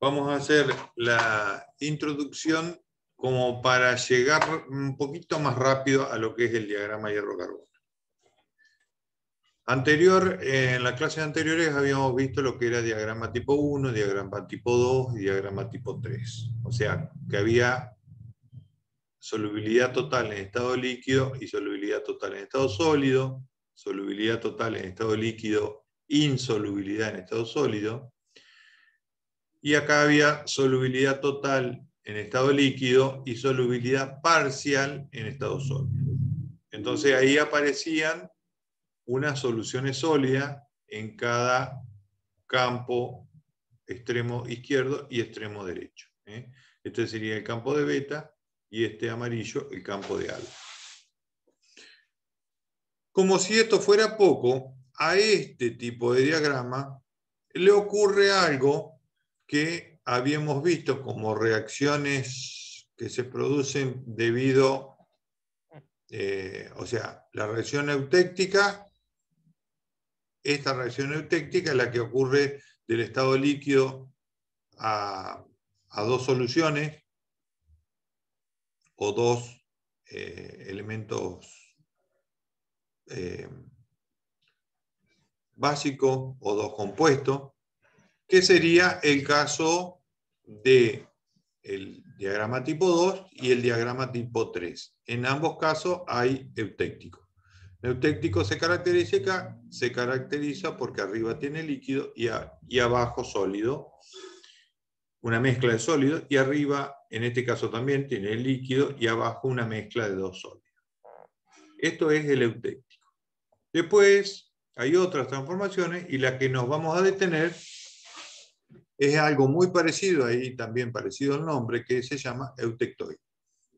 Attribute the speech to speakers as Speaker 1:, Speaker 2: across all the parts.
Speaker 1: Vamos a hacer la introducción como para llegar un poquito más rápido a lo que es el diagrama hierro-carbono. En las clases anteriores habíamos visto lo que era diagrama tipo 1, diagrama tipo 2 y diagrama tipo 3. O sea, que había solubilidad total en estado líquido y solubilidad total en estado sólido, solubilidad total en estado líquido, insolubilidad en estado sólido. Y acá había solubilidad total en estado líquido y solubilidad parcial en estado sólido. Entonces ahí aparecían unas soluciones sólidas en cada campo extremo izquierdo y extremo derecho. Este sería el campo de beta y este amarillo el campo de alfa. Como si esto fuera poco, a este tipo de diagrama le ocurre algo que habíamos visto como reacciones que se producen debido, o sea, la reacción eutéctica, esta reacción eutéctica es la que ocurre del estado líquido a dos soluciones o dos elementos básicos o dos compuestos, que sería el caso del diagrama tipo 2 y el diagrama tipo 3. En ambos casos hay eutéctico. El eutéctico se caracteriza porque arriba tiene líquido y abajo sólido, una mezcla de sólidos, y arriba, en este caso también, tiene el líquido y abajo una mezcla de dos sólidos. Esto es el eutéctico. Después hay otras transformaciones y la que nos vamos a detener es algo muy parecido, ahí también parecido al nombre, que se llama eutectoide.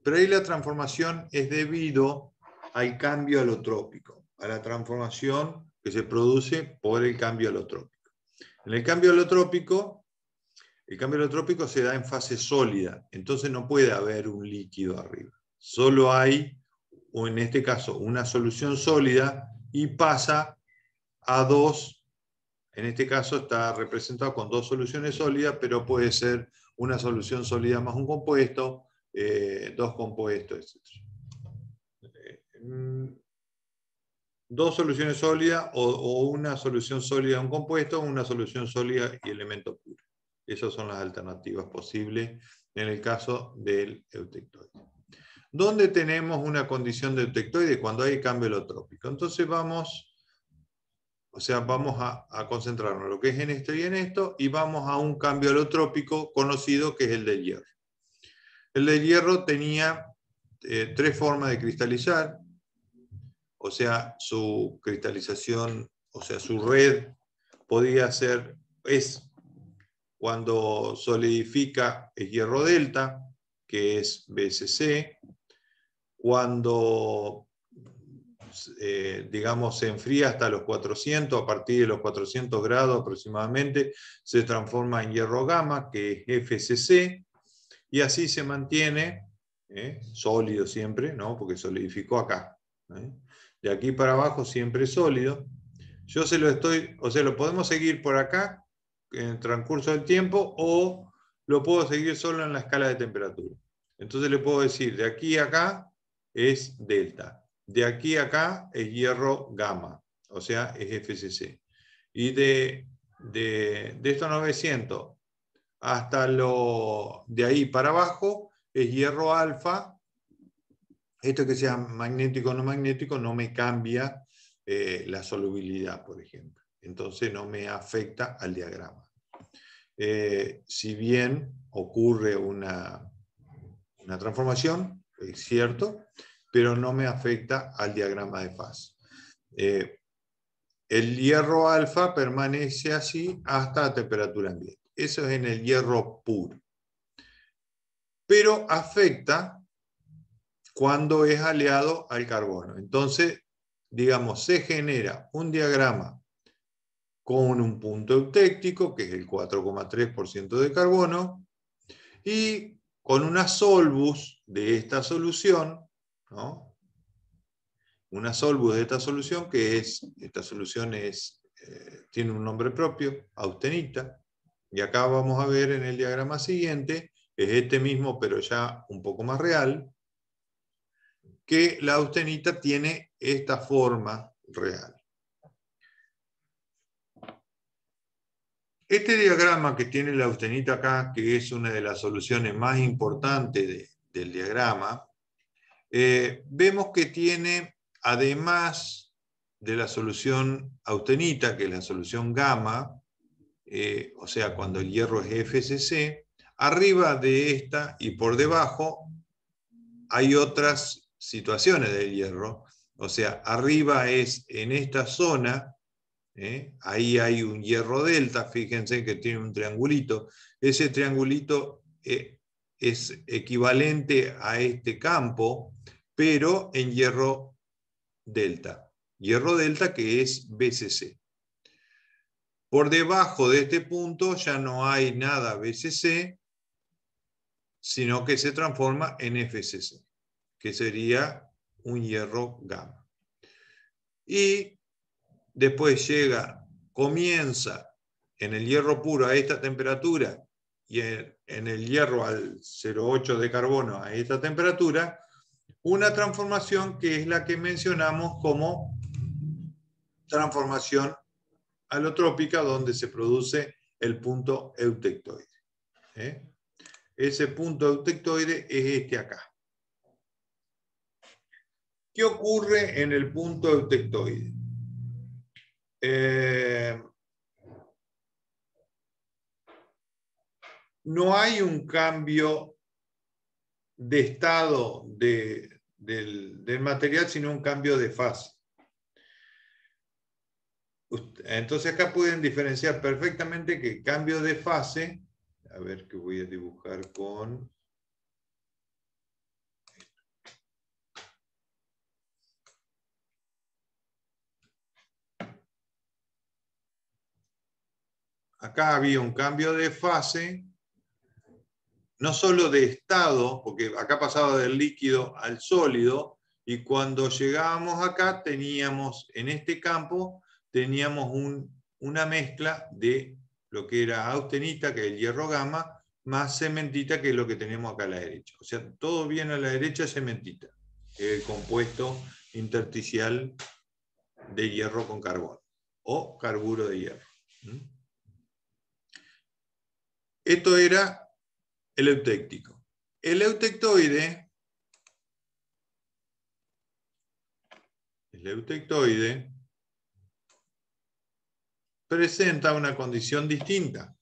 Speaker 1: Pero ahí la transformación es debido al cambio alotrópico, a la transformación que se produce por el cambio alotrópico. En el cambio alotrópico se da en fase sólida, entonces no puede haber un líquido arriba. Solo hay, o en este caso, una solución sólida y pasa a dos. En este caso está representado con dos soluciones sólidas, pero puede ser una solución sólida más un compuesto, dos compuestos, etc. Dos soluciones sólidas o una solución sólida un compuesto, o una solución sólida y elemento puro. Esas son las alternativas posibles en el caso del eutectoide. ¿Dónde tenemos una condición de eutectoide? Cuando hay cambio alotrópico. Entonces vamos a concentrarnos en lo que es en esto y vamos a un cambio alotrópico conocido que es el del hierro. El del hierro tenía tres formas de cristalizar, o sea, su cristalización, o sea, su red podía ser, es cuando solidifica el hierro delta, que es BSC, cuando digamos, se enfría hasta los 400, a partir de los 400 grados aproximadamente, se transforma en hierro gamma, que es FCC, y así se mantiene sólido siempre, ¿no? Porque solidificó acá. De aquí para abajo siempre sólido. Yo se lo estoy, o sea, lo podemos seguir por acá en el transcurso del tiempo o lo puedo seguir solo en la escala de temperatura. Entonces le puedo decir, de aquí a acá es delta. De aquí a acá es hierro gamma, o sea, es FCC. Y de estos 900 hasta de ahí para abajo es hierro alfa. Esto que sea magnético o no magnético no me cambia la solubilidad, por ejemplo. Entonces no me afecta al diagrama. Si bien ocurre una transformación, es cierto, pero no me afecta al diagrama de fase. El hierro alfa permanece así hasta la temperatura ambiente. Eso es en el hierro puro. Pero afecta cuando es aliado al carbono. Entonces, digamos, se genera un diagrama con un punto eutéctico, que es el 4,3% de carbono, y con una solvus de esta solución, ¿no? Una solvus de esta solución, esta solución tiene un nombre propio, austenita, Y acá vamos a ver en el diagrama siguiente, es este mismo, pero ya un poco más real, que la austenita tiene esta forma real. Este diagrama que tiene la austenita acá, que es una de las soluciones más importantes del diagrama, vemos que tiene, además de la solución austenita, que es la solución gamma, o sea, cuando el hierro es FCC, arriba de esta y por debajo hay otras situaciones del hierro. O sea, arriba es en esta zona, ahí hay un hierro delta, fíjense que tiene un triangulito. Ese triangulito es equivalente a este campo, pero en hierro delta. Hierro delta que es BCC. Por debajo de este punto ya no hay nada BCC, sino que se transforma en FCC, que sería un hierro gamma. Y después comienza en el hierro puro a esta temperatura y en el hierro al 0,8 de carbono a esta temperatura, una transformación que es la que mencionamos como transformación alotrópica, donde se produce el punto eutectoide. Ese punto eutectoide es este acá. ¿Qué ocurre en el punto eutectoide? No hay un cambio de estado del material, sino un cambio de fase. Entonces acá pueden diferenciar perfectamente que cambio de fase, a ver que voy a dibujar con... Acá había un cambio de fase, no solo de estado, porque acá pasaba del líquido al sólido, y cuando llegábamos acá teníamos, en este campo, teníamos una mezcla de lo que era austenita, que es el hierro gamma, más cementita, que es lo que tenemos acá a la derecha. O sea, todo bien a la derecha es cementita, el compuesto intersticial de hierro con carbono, o carburo de hierro. Esto era el eutéctico. El eutectoide presenta una condición distinta.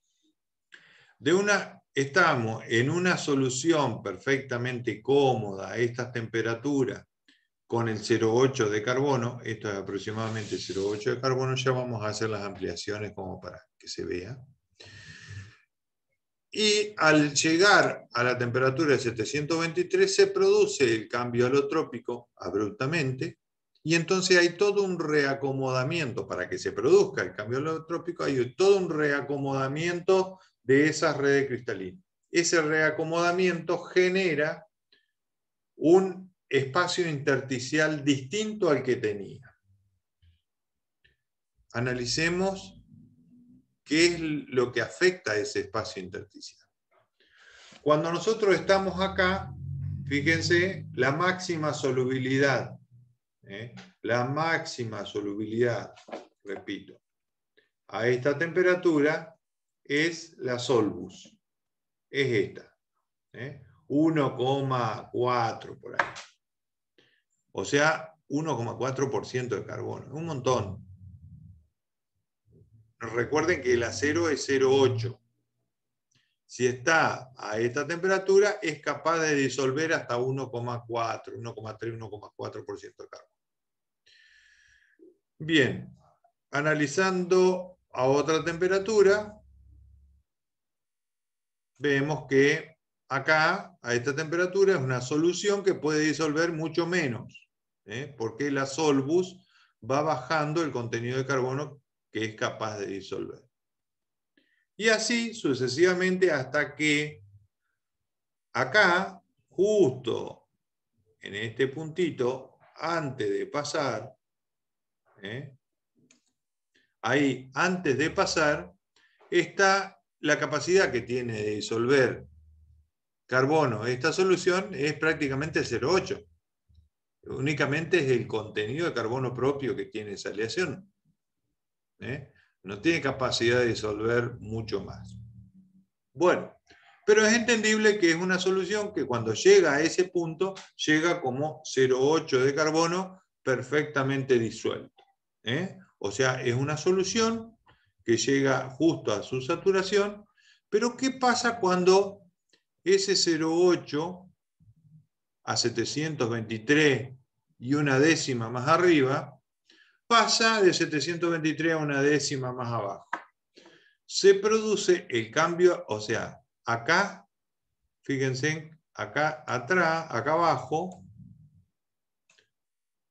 Speaker 1: Estamos en una solución perfectamente cómoda a estas temperaturas con el 0,8 de carbono, esto es aproximadamente 0,8 de carbono, ya vamos a hacer las ampliaciones como para que se vea. Y al llegar a la temperatura de 723 se produce el cambio alotrópico abruptamente, y entonces hay todo un reacomodamiento. Para que se produzca el cambio alotrópico hay todo un reacomodamiento de esas redes cristalinas. Ese reacomodamiento genera un espacio intersticial distinto al que tenía. Analicemos qué es lo que afecta a ese espacio intersticial. Cuando nosotros estamos acá, fíjense, la máxima solubilidad, repito, a esta temperatura es la solvus, es esta, 1,4 por ahí. O sea, 1,4% de carbono, un montón. Recuerden que el acero es 0,8. Si está a esta temperatura, es capaz de disolver hasta 1,4, 1,3, 1,4% de carbono. Bien, analizando a otra temperatura, vemos que acá, a esta temperatura, es una solución que puede disolver mucho menos, porque la solvus va bajando el contenido de carbono que es capaz de disolver. Y así sucesivamente hasta que acá, justo en este puntito, antes de pasar, ahí antes de pasar, está la capacidad que tiene de disolver carbono esta solución es prácticamente 0,8. Únicamente es el contenido de carbono propio que tiene esa aleación. No tiene capacidad de disolver mucho más. Bueno, pero es entendible que es una solución que cuando llega a ese punto, llega como 0,8 de carbono perfectamente disuelto. O sea, es una solución que llega justo a su saturación, pero ¿qué pasa cuando ese 0,8 a 723 y una décima más arriba pasa de 723 a una décima más abajo? Se produce el cambio, o sea, acá, fíjense, acá atrás, acá abajo,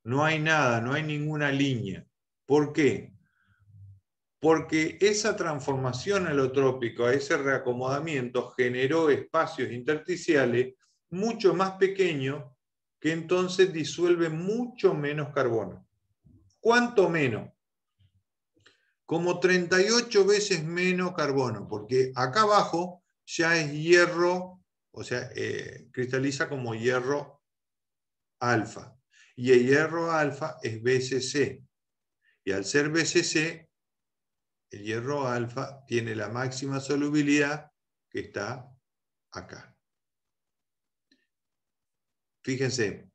Speaker 1: no hay nada, no hay ninguna línea. ¿Por qué? Porque esa transformación alotrópica, ese reacomodamiento, generó espacios intersticiales mucho más pequeños que entonces disuelven mucho menos carbono. ¿Cuánto menos? Como 38 veces menos carbono, porque acá abajo ya es hierro, o sea, cristaliza como hierro alfa. Y el hierro alfa es BCC. Y al ser BCC, el hierro alfa tiene la máxima solubilidad que está acá. Fíjense,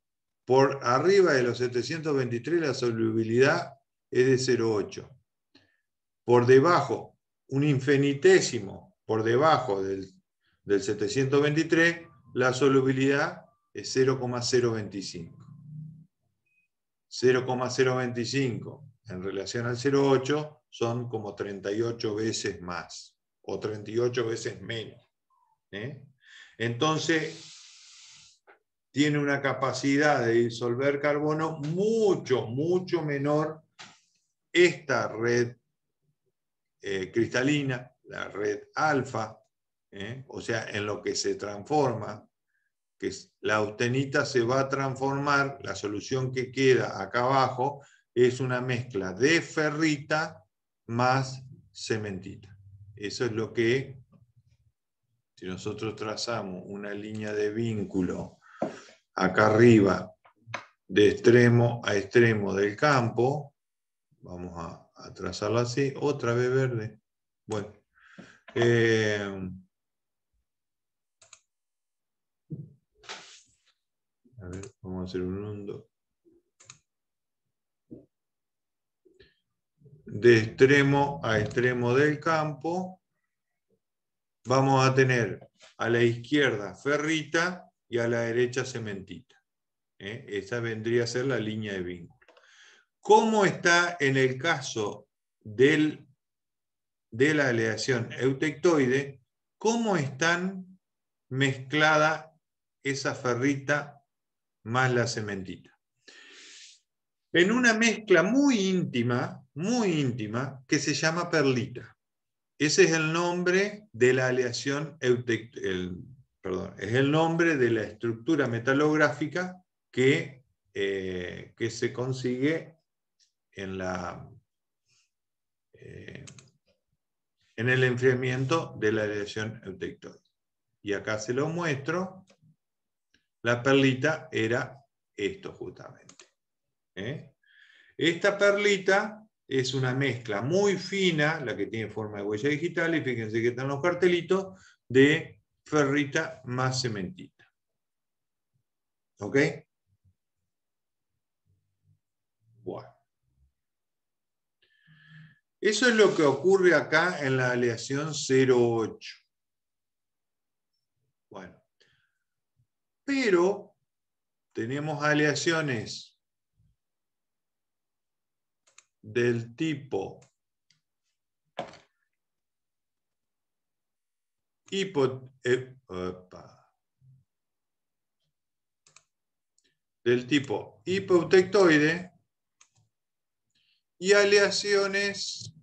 Speaker 1: por arriba de los 723 la solubilidad es de 0,8. Por debajo, un infinitésimo por debajo del 723, la solubilidad es 0,025. 0,025 en relación al 0,8 son como 38 veces más o 38 veces menos. Entonces, tiene una capacidad de disolver carbono mucho, mucho menor esta red cristalina, la red alfa, o sea, en lo que se transforma, que la austenita se va a transformar, la solución que queda acá abajo es una mezcla de ferrita más cementita. Eso es lo que, si nosotros trazamos una línea de vínculo acá arriba, de extremo a extremo del campo, vamos a trazarlo así, otra vez verde. Bueno, a ver, vamos a hacer un mundo. De extremo a extremo del campo, vamos a tener a la izquierda ferrita y a la derecha cementita. Esa vendría a ser la línea de vínculo. ¿Cómo está en el caso de la aleación eutectoide? ¿Cómo están mezclada esa ferrita más la cementita? En una mezcla muy íntima, que se llama perlita. Ese es el nombre de la aleación es el nombre de la estructura metalográfica que se consigue en el enfriamiento de la aleación eutectoide. Y acá se lo muestro. La perlita era esto justamente. Esta perlita es una mezcla muy fina, la que tiene forma de huella digital, y fíjense que están los cartelitos de ferrita más cementita. ¿Ok? Bueno. Eso es lo que ocurre acá en la aleación 0,8. Bueno. Pero tenemos aleaciones del tipo hipoeutectoide y aleaciones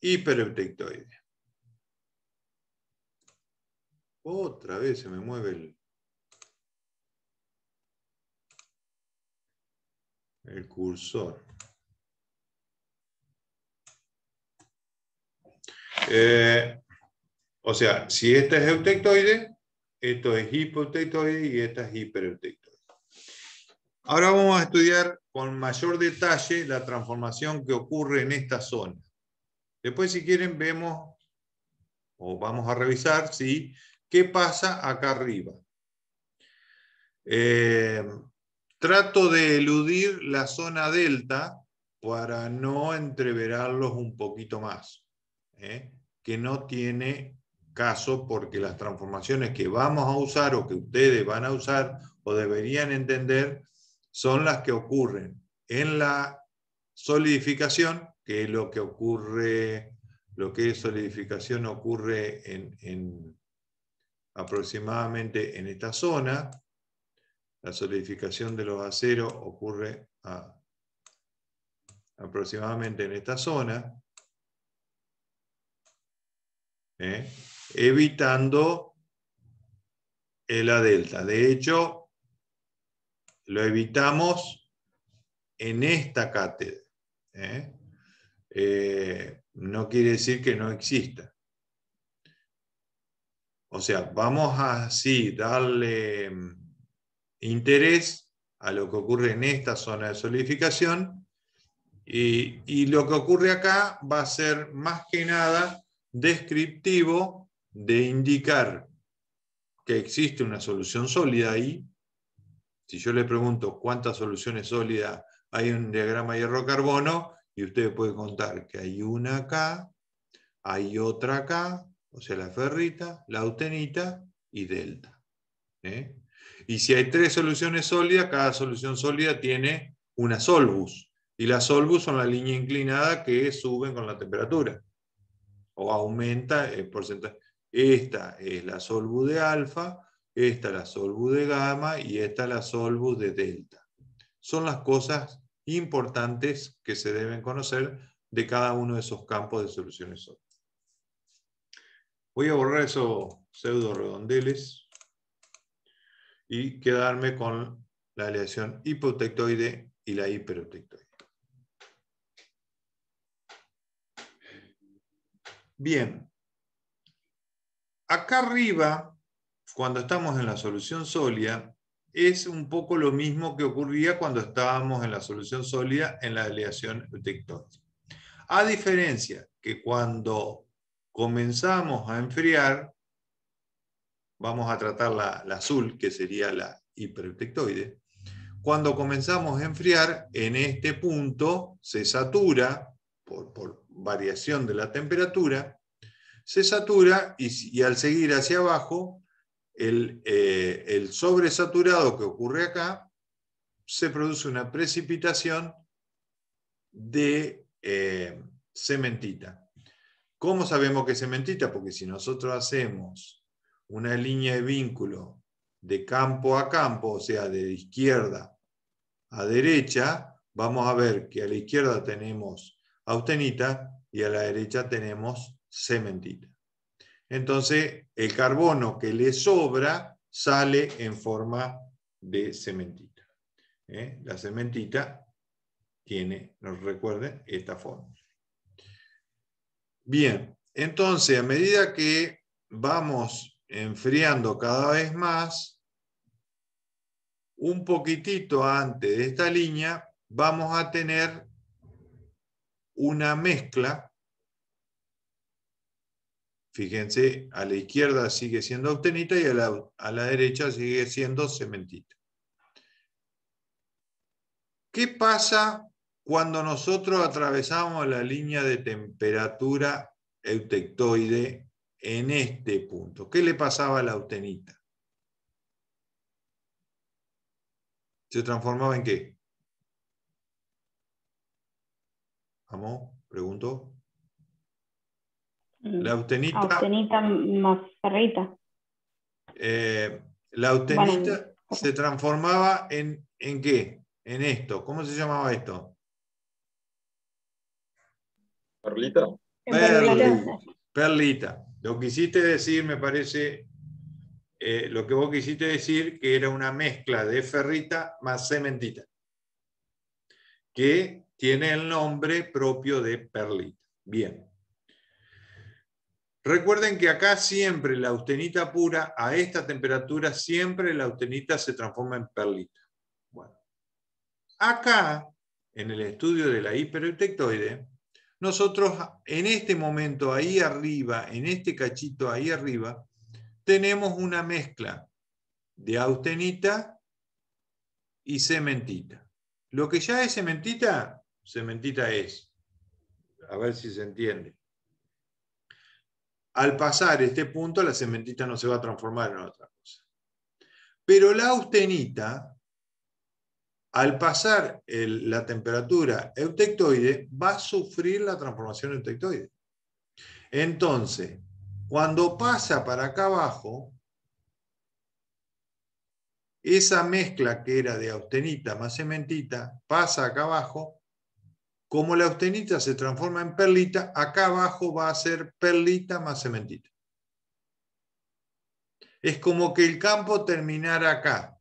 Speaker 1: hipereutectoide. Otra vez se me mueve el cursor. O sea, si esta es eutectoide, esto es hipoeutectoide y esta es hipereutectoide. Ahora vamos a estudiar con mayor detalle la transformación que ocurre en esta zona. Después, si quieren, vemos o vamos a revisar ¿sí? qué pasa acá arriba. Trato de eludir la zona delta para no entreverarlos un poquito más, que no tiene caso porque las transformaciones que vamos a usar o que ustedes van a usar o deberían entender son las que ocurren en la solidificación, que es lo que ocurre, lo que es solidificación ocurre aproximadamente en esta zona. La solidificación de los aceros ocurre aproximadamente en esta zona, evitando la delta. De hecho, lo evitamos en esta cátedra. No quiere decir que no exista. O sea, vamos a así darle interés a lo que ocurre en esta zona de solidificación y lo que ocurre acá va a ser más que nada descriptivo de indicar que existe una solución sólida ahí. Si yo le pregunto cuántas soluciones sólidas hay en un diagrama hierro-carbono, y usted puede contar que hay una acá, hay otra acá, o sea la ferrita, la austenita y delta. Y si hay 3 soluciones sólidas, cada solución sólida tiene una solvus. Y las solvus son la línea inclinada que suben con la temperatura. O aumenta el porcentaje. Esta es la solvus de alfa, esta es la solvus de gamma y esta es la solvus de delta. Son las cosas importantes que se deben conocer de cada uno de esos campos de soluciones sólidas. Voy a borrar esos pseudo redondeles y quedarme con la aleación hipoeutectoide y la hipereutectoide. Bien. Acá arriba, cuando estamos en la solución sólida, es un poco lo mismo que ocurría cuando estábamos en la solución sólida en la aleación eutectoide. A diferencia que cuando comenzamos a enfriar, vamos a tratar la azul, que sería la hipereutectoide. Cuando comenzamos a enfriar, en este punto se satura, por variación de la temperatura, se satura y al seguir hacia abajo, el sobresaturado que ocurre acá, se produce una precipitación de cementita. ¿Cómo sabemos que es cementita? Porque si nosotros hacemos una línea de vínculo de campo a campo, o sea, de izquierda a derecha, vamos a ver que a la izquierda tenemos austenita y a la derecha tenemos cementita. Entonces, el carbono que le sobra sale en forma de cementita. La cementita tiene, nos recuerden, esta forma. Bien, entonces, a medida que vamos enfriando cada vez más, un poquitito antes de esta línea, vamos a tener una mezcla. Fíjense, a la izquierda sigue siendo austenita y a la derecha sigue siendo cementita. ¿Qué pasa cuando nosotros atravesamos la línea de temperatura eutectoide en este punto? ¿Qué le pasaba a la austenita? ¿Se transformaba en qué? ¿Vamos? Pregunto. La austenita.
Speaker 2: Austenita más ferrita.
Speaker 1: La austenita
Speaker 2: Bueno,
Speaker 1: se transformaba ¿en qué? En esto. ¿Cómo se llamaba esto?
Speaker 3: Perlita.
Speaker 1: Perlita. Lo que quisiste decir, me parece, lo que vos quisiste decir, que era una mezcla de ferrita más cementita, que tiene el nombre propio de perlita. Bien. Recuerden que acá siempre la austenita pura, a esta temperatura, siempre la austenita se transforma en perlita. Bueno, acá, en el estudio de la hipereutectoide, nosotros en este momento, ahí arriba, en este cachito ahí arriba, tenemos una mezcla de austenita y cementita. Lo que ya es cementita, cementita es. A ver si se entiende. Al pasar este punto, la cementita no se va a transformar en otra cosa. Pero la austenita, al pasar la temperatura eutectoide, va a sufrir la transformación eutectoide. Entonces, cuando pasa para acá abajo, esa mezcla que era de austenita más cementita pasa acá abajo. Como la austenita se transforma en perlita, acá abajo va a ser perlita más cementita. Es como que el campo terminara acá.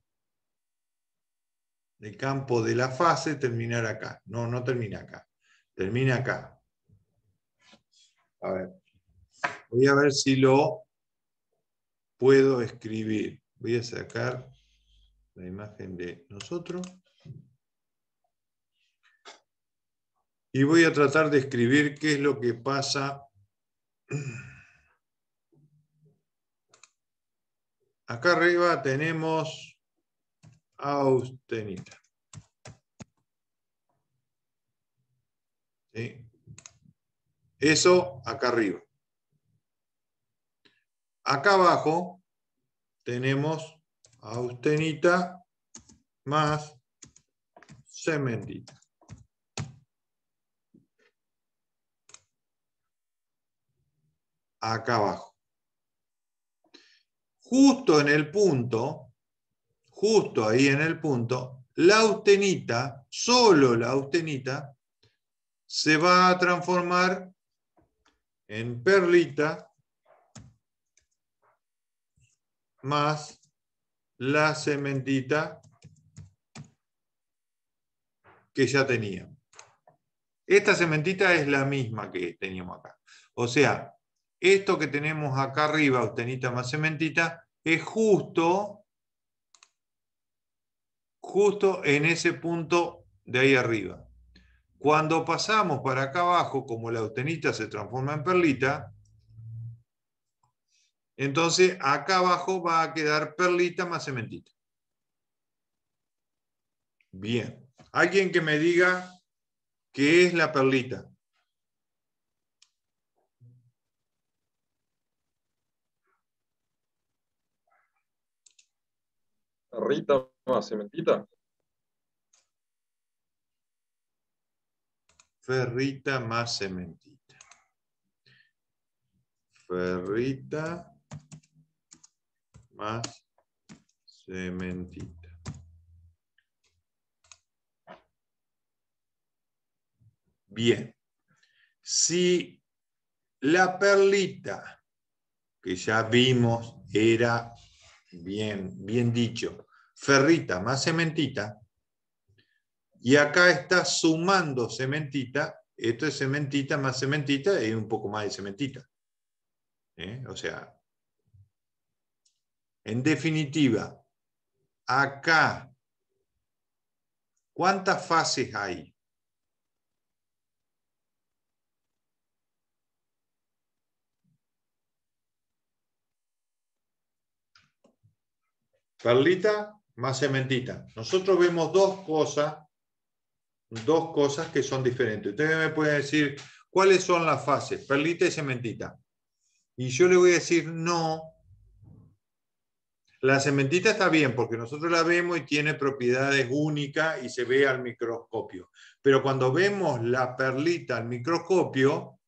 Speaker 1: El campo de la fase terminara acá. No, no termina acá. Termina acá. A ver. Voy a ver si lo puedo escribir. Voy a sacar la imagen de nosotros. Y voy a tratar de escribir qué es lo que pasa. Acá arriba tenemos austenita. ¿Sí? Eso acá arriba. Acá abajo tenemos austenita más cementita. Acá abajo. Justo en el punto, justo ahí en el punto, la austenita, solo la austenita, se va a transformar en perlita más la cementita que ya teníamos. Esta cementita es la misma que teníamos acá. O sea, esto que tenemos acá arriba, austenita más cementita, es justo en ese punto de ahí arriba. Cuando pasamos para acá abajo, como la austenita se transforma en perlita, entonces acá abajo va a quedar perlita más cementita. Bien. Alguien que me diga qué es la perlita.
Speaker 3: Ferrita más cementita.
Speaker 1: Ferrita más cementita. Ferrita más cementita. Bien. Si la perlita, que ya vimos, era bien dicho, ferrita más cementita, y acá está sumando cementita, esto es cementita más cementita y un poco más de cementita. O sea, en definitiva, acá, ¿cuántas fases hay? Perlita más cementita. Nosotros vemos dos cosas que son diferentes. Ustedes me pueden decir, ¿cuáles son las fases? Perlita y cementita. Y yo le voy a decir, no. La cementita está bien, porque nosotros la vemos y tiene propiedades únicas y se ve al microscopio. Pero cuando vemos la perlita al microscopio,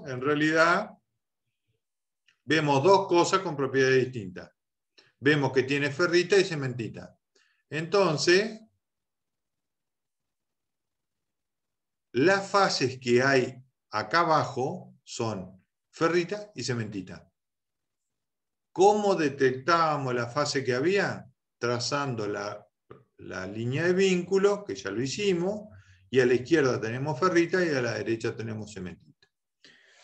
Speaker 1: en realidad vemos dos cosas con propiedades distintas. Vemos que tiene ferrita y cementita. Entonces, las fases que hay acá abajo son ferrita y cementita. ¿Cómo detectábamos la fase que había? Trazando la línea de vínculo, que ya lo hicimos, y a la izquierda tenemos ferrita y a la derecha tenemos cementita.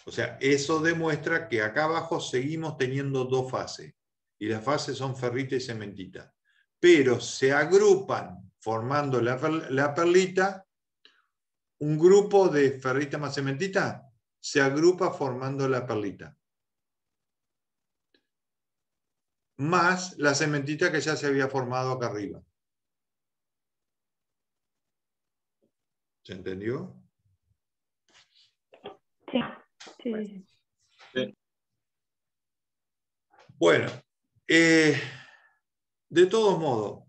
Speaker 1: O sea, eso demuestra que acá abajo seguimos teniendo dos fases, y las fases son ferrita y cementita, pero se agrupan formando la perlita. Un grupo de ferrita más cementita se agrupa formando la perlita, más la cementita que ya se había formado acá arriba. ¿Se entendió?
Speaker 2: Sí, sí, sí.
Speaker 3: Sí.
Speaker 1: Bueno, de todos modos,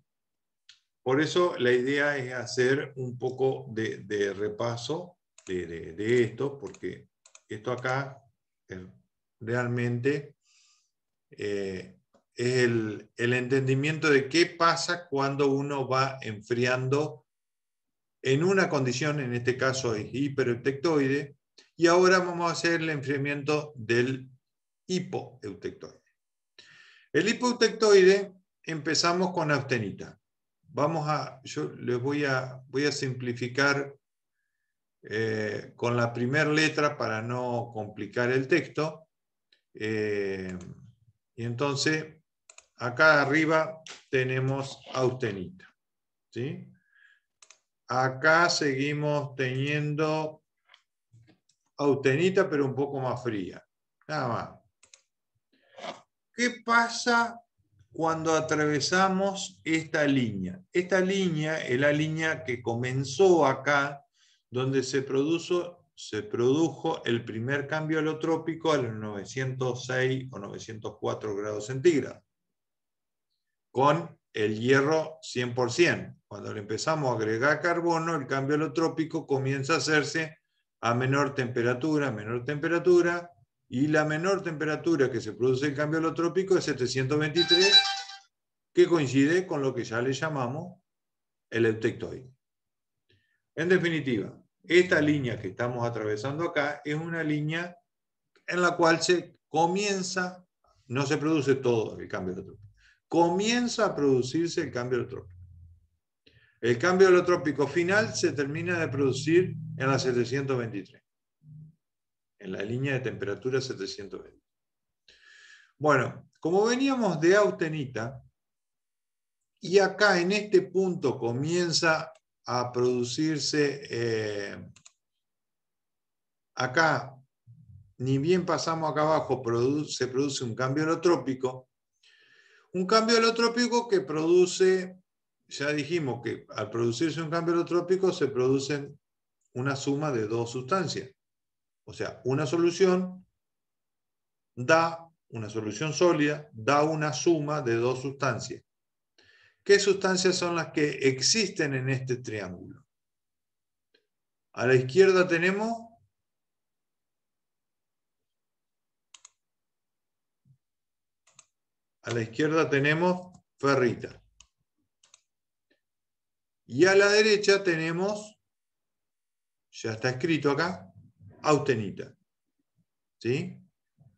Speaker 1: por eso la idea es hacer un poco de repaso de esto, porque esto acá realmente es el entendimiento de qué pasa cuando uno va enfriando en una condición, en este caso es hipereutectoide, y ahora vamos a hacer el enfriamiento del hipoeutectoide. El hipoeutectoide empezamos con austenita. Yo les voy a simplificar con la primera letra para no complicar el texto. Y entonces, acá arriba tenemos austenita, ¿sí? Acá seguimos teniendo austenita, pero un poco más fría. Nada más. ¿Qué pasa cuando atravesamos esta línea? Esta línea es la línea que comenzó acá, donde se produjo el primer cambio alotrópico a los 906 o 904 grados centígrados, con el hierro 100%. Cuando le empezamos a agregar carbono, el cambio alotrópico comienza a hacerse a menor temperatura, y la menor temperatura que se produce el cambio alotrópico es 723, que coincide con lo que ya le llamamos el eutectoide. En definitiva, esta línea que estamos atravesando acá es una línea en la cual se comienza, no se produce todo el cambio alotrópico, comienza a producirse el cambio alotrópico. El cambio alotrópico final se termina de producir en la 723, en la línea de temperatura 720. Bueno, como veníamos de austenita, y acá en este punto comienza a producirse, acá, ni bien pasamos acá abajo, se produce un cambio alotrópico. Un cambio alotrópico que produce, ya dijimos que al producirse un cambio alotrópico se producen una suma de dos sustancias. O sea, una solución sólida da una suma de dos sustancias. ¿Qué sustancias son las que existen en este triángulo? A la izquierda tenemos ferrita. Y a la derecha tenemos, ya está escrito acá, austenita. ¿Sí?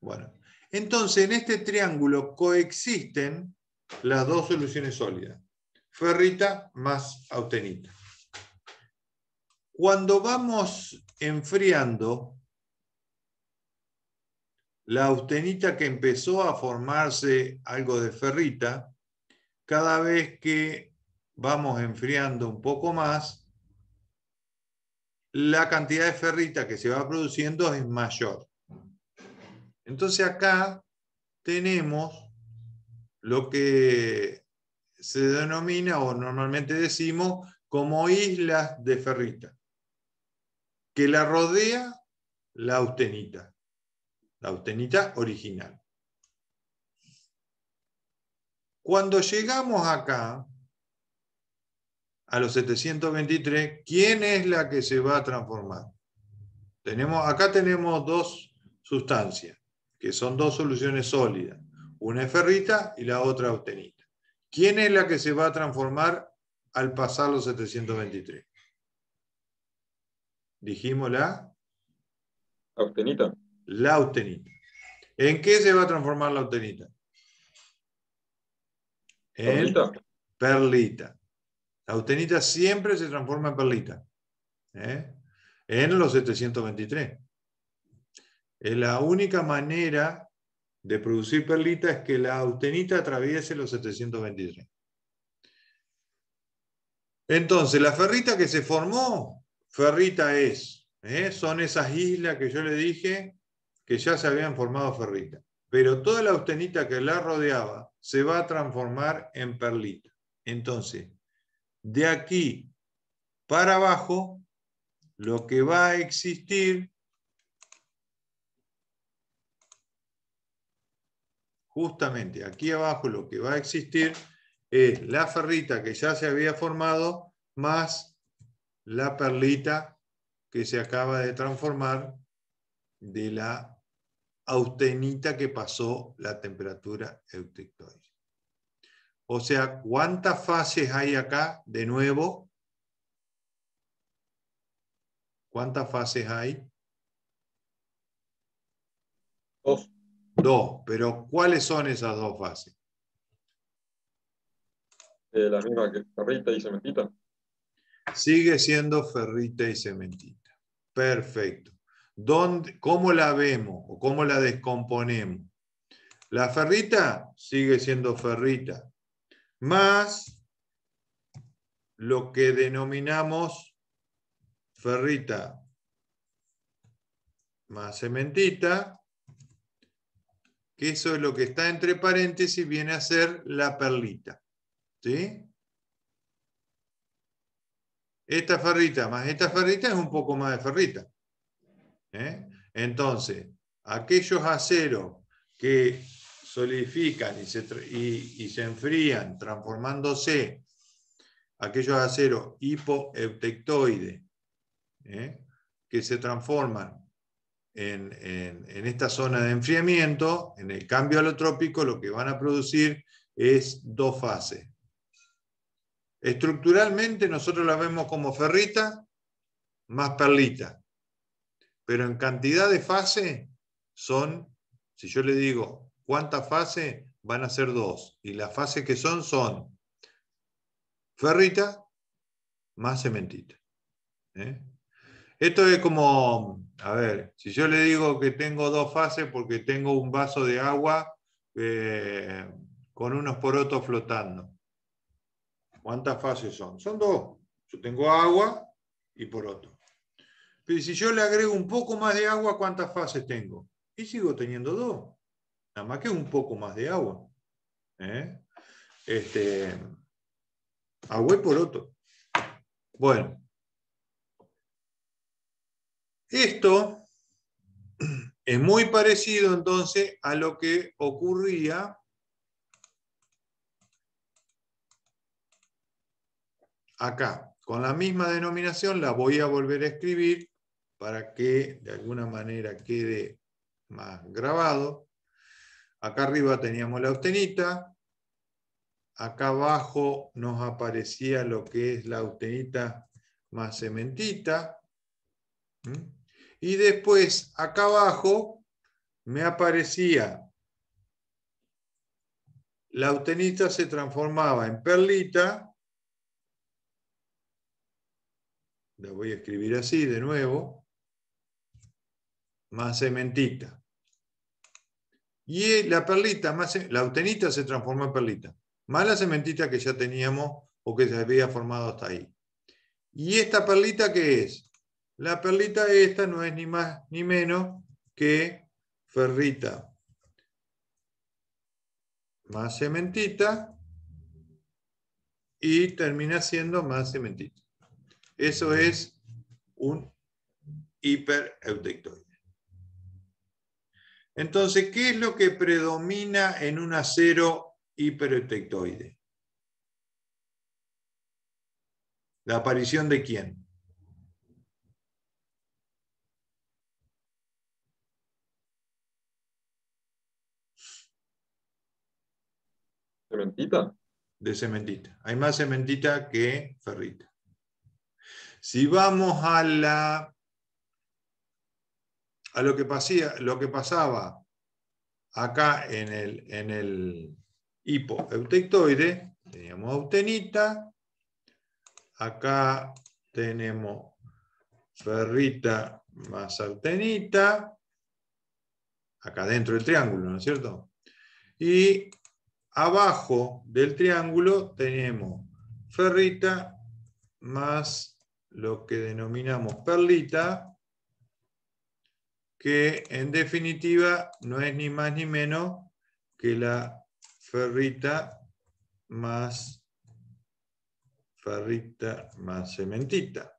Speaker 1: Bueno, entonces en este triángulo coexisten las dos soluciones sólidas, ferrita más austenita. Cuando vamos enfriando, la austenita que empezó a formarse algo de ferrita, cada vez que vamos enfriando un poco más, la cantidad de ferrita que se va produciendo es mayor. Entonces acá tenemos lo que se denomina o normalmente decimos como islas de ferrita, que la rodea la austenita original. Cuando llegamos acá, a los 723, ¿quién es la que se va a transformar? Acá tenemos dos sustancias, que son dos soluciones sólidas. Una es ferrita y la otra austenita. ¿Quién es la que se va a transformar al pasar los 723? Dijimos la
Speaker 3: Austenita.
Speaker 1: La austenita. ¿En qué se va a transformar la austenita? En
Speaker 3: Perlita.
Speaker 1: perlita. La austenita siempre se transforma en perlita. en los 723. Es la única manera de producir perlita es que la austenita atraviese los 723. Entonces, la ferrita que se formó, ferrita es, son esas islas que yo le dije que ya se habían formado ferrita. Pero toda la austenita que la rodeaba se va a transformar en perlita. Entonces, de aquí para abajo, lo que va a existir, justamente aquí abajo lo que va a existir es la ferrita que ya se había formado más la perlita que se acaba de transformar de la austenita que pasó la temperatura eutectoide. O sea, ¿cuántas fases hay acá? De nuevo, ¿cuántas fases hay?
Speaker 3: 2.
Speaker 1: 2, pero ¿cuáles son esas 2 fases?
Speaker 3: La misma que ferrita y cementita.
Speaker 1: Sigue siendo ferrita y cementita. Perfecto. ¿Cómo la vemos o cómo la descomponemos? La ferrita sigue siendo ferrita, más lo que denominamos ferrita más cementita, que eso es lo que está entre paréntesis, viene a ser la perlita. ¿Sí? Esta ferrita más esta ferrita es un poco más de ferrita. Entonces, aquellos aceros que solidifican y se enfrían, transformándose, aquellos aceros hipoeutectoides, que se transforman en esta zona de enfriamiento, en el cambio alotrópico, lo que van a producir es 2 fases. Estructuralmente nosotros la vemos como ferrita más perlita, pero en cantidad de fases son, si yo le digo cuántas fases, van a ser 2, y las fases que son ferrita más cementita. Esto es como, a ver, si yo le digo que tengo 2 fases porque tengo un vaso de agua con unos porotos flotando. ¿Cuántas fases son? Son 2. Yo tengo agua y poroto. Pero si yo le agrego un poco más de agua, ¿cuántas fases tengo? Y sigo teniendo 2. Nada más que un poco más de agua. Agua y poroto. Bueno. Esto es muy parecido entonces a lo que ocurría acá. Con la misma denominación la voy a volver a escribir para que de alguna manera quede más grabado. Acá arriba teníamos la austenita. Acá abajo nos aparecía lo que es la austenita más cementita. Y después acá abajo me aparecía la austenita se transformaba en perlita. La voy a escribir así de nuevo. Más cementita. Y la perlita, la austenita se transformó en perlita. Más la cementita que ya teníamos o que se había formado hasta ahí. ¿Y esta perlita qué es? La perlita esta no es ni más ni menos que ferrita más cementita y termina siendo más cementita. Eso es un hipereutectoide. Entonces, ¿qué es lo que predomina en un acero hipereutectoide? ¿La aparición de quién?
Speaker 3: ¿Cementita?
Speaker 1: De cementita. Hay más cementita que ferrita. Si vamos a lo que pasaba acá en el hipoeutectoide, teníamos austenita, acá tenemos ferrita más artenita, acá dentro del triángulo, ¿no es cierto? Y abajo del triángulo tenemos ferrita más lo que denominamos perlita, que en definitiva no es ni más ni menos que la ferrita más cementita.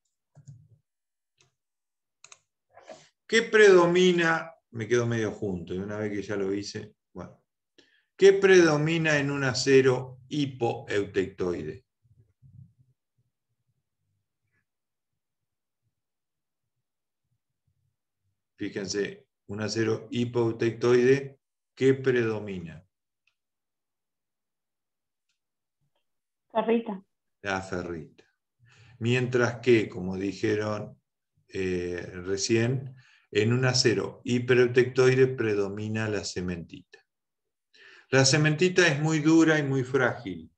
Speaker 1: ¿Qué predomina? Me quedo medio junto, y una vez que ya lo hice, bueno. ¿Qué predomina en un acero hipoeutectoide? Fíjense, un acero hipoeutectoide, ¿qué predomina?
Speaker 2: Ferrita.
Speaker 1: La ferrita. Mientras que, como dijeron recién, en un acero hipereutectoide predomina la cementita. La cementita es muy dura y muy frágil,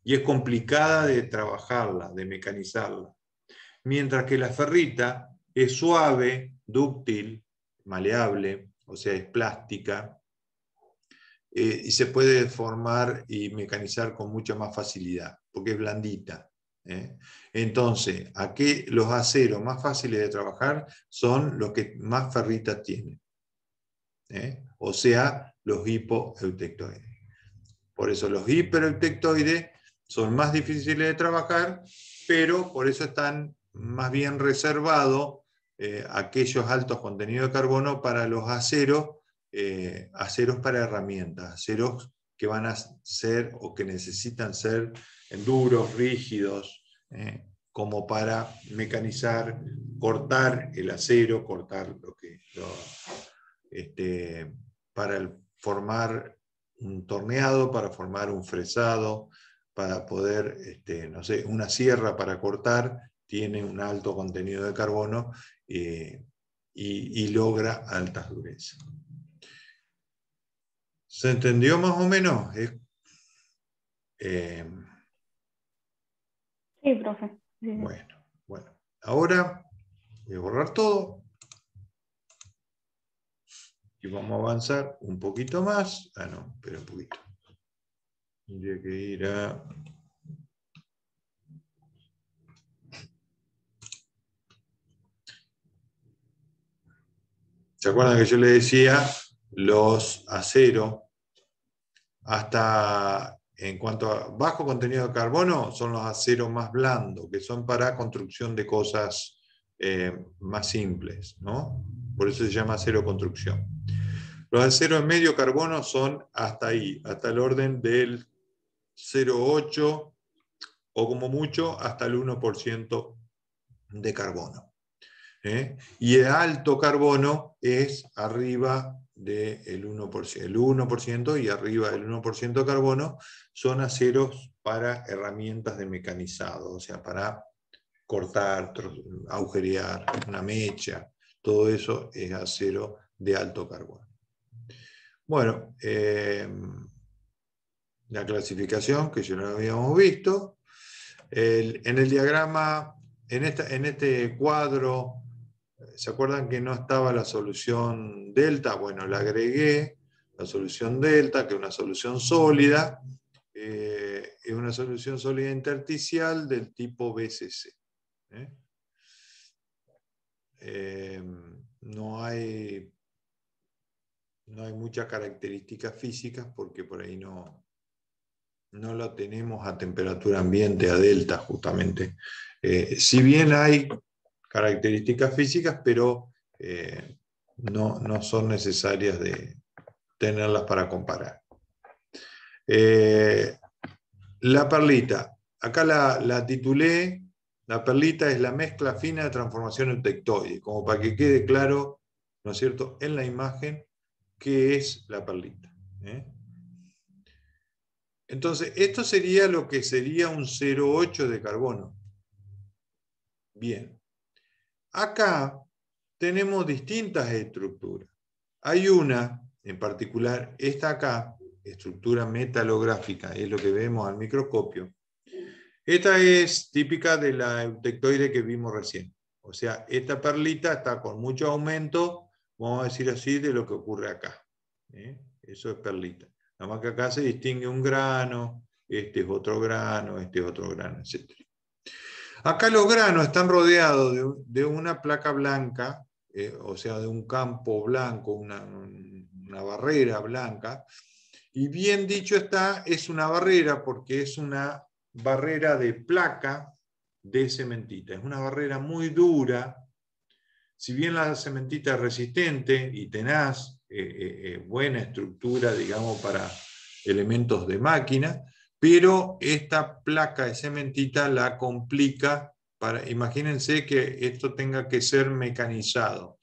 Speaker 1: y es complicada de trabajarla, de mecanizarla. Mientras que la ferrita es suave, dúctil, maleable, o sea, es plástica, y se puede formar y mecanizar con mucha más facilidad, porque es blandita. Entonces, aquí los aceros más fáciles de trabajar son los que más ferrita tienen. O sea, los hipoeutectoides. Por eso los hipereutectoides son más difíciles de trabajar, pero por eso están más bien reservados aquellos altos contenidos de carbono para los aceros, aceros para herramientas, aceros que van a ser o que necesitan ser duros, rígidos, como para mecanizar, cortar el acero, cortar para formar un torneado, para formar un fresado, para poder, no sé, una sierra para cortar, tiene un alto contenido de carbono y logra altas durezas. ¿Se entendió más o menos?
Speaker 2: Sí, profe. Sí.
Speaker 1: Bueno. Ahora voy a borrar todo. Y vamos a avanzar un poquito más. Ah, no, espera un poquito. Tendría que ir a... ¿Se acuerdan que yo les decía los aceros, hasta en cuanto a bajo contenido de carbono, son los aceros más blandos, que son para construcción de cosas más simples, ¿no? Por eso se llama acero construcción. Los aceros de medio carbono son hasta ahí, hasta el orden del 0,8 o como mucho hasta el 1% de carbono. Y el alto carbono es arriba del 1%. El 1% y arriba del 1% de carbono son aceros para herramientas de mecanizado, o sea, para cortar, agujerear, una mecha, todo eso es acero de alto carbono. Bueno, la clasificación que ya lo habíamos visto. En el diagrama, en este cuadro, ¿se acuerdan que no estaba la solución delta? Bueno, la agregué, la solución delta, que es una solución sólida, es una solución sólida intersticial del tipo BCC. No hay muchas características físicas porque por ahí no lo tenemos a temperatura ambiente, a delta justamente. Si bien hay características físicas, pero no son necesarias de tenerlas para comparar. La perlita, acá la titulé, la perlita es la mezcla fina de transformación eutectoide, como para que quede claro, ¿no es cierto?, en la imagen qué es la perlita. Entonces, esto sería lo que sería un 0,8 de carbono. Bien. Acá tenemos distintas estructuras. Hay una, en particular, esta acá, estructura metalográfica, es lo que vemos al microscopio. Esta es típica de la eutectoide que vimos recién. O sea, esta perlita está con mucho aumento, vamos a decir así, de lo que ocurre acá. Eso es perlita. Nada más que acá se distingue un grano, este es otro grano, este es otro grano, etc. Acá los granos están rodeados de una placa blanca, o sea, de un campo blanco, una barrera blanca. Y bien dicho está, es una barrera porque es una barrera de placa de cementita. Es una barrera muy dura. Si bien la cementita es resistente y tenaz, buena estructura, digamos, para elementos de máquina, pero esta placa de cementita la complica. Imagínense que esto tenga que ser mecanizado.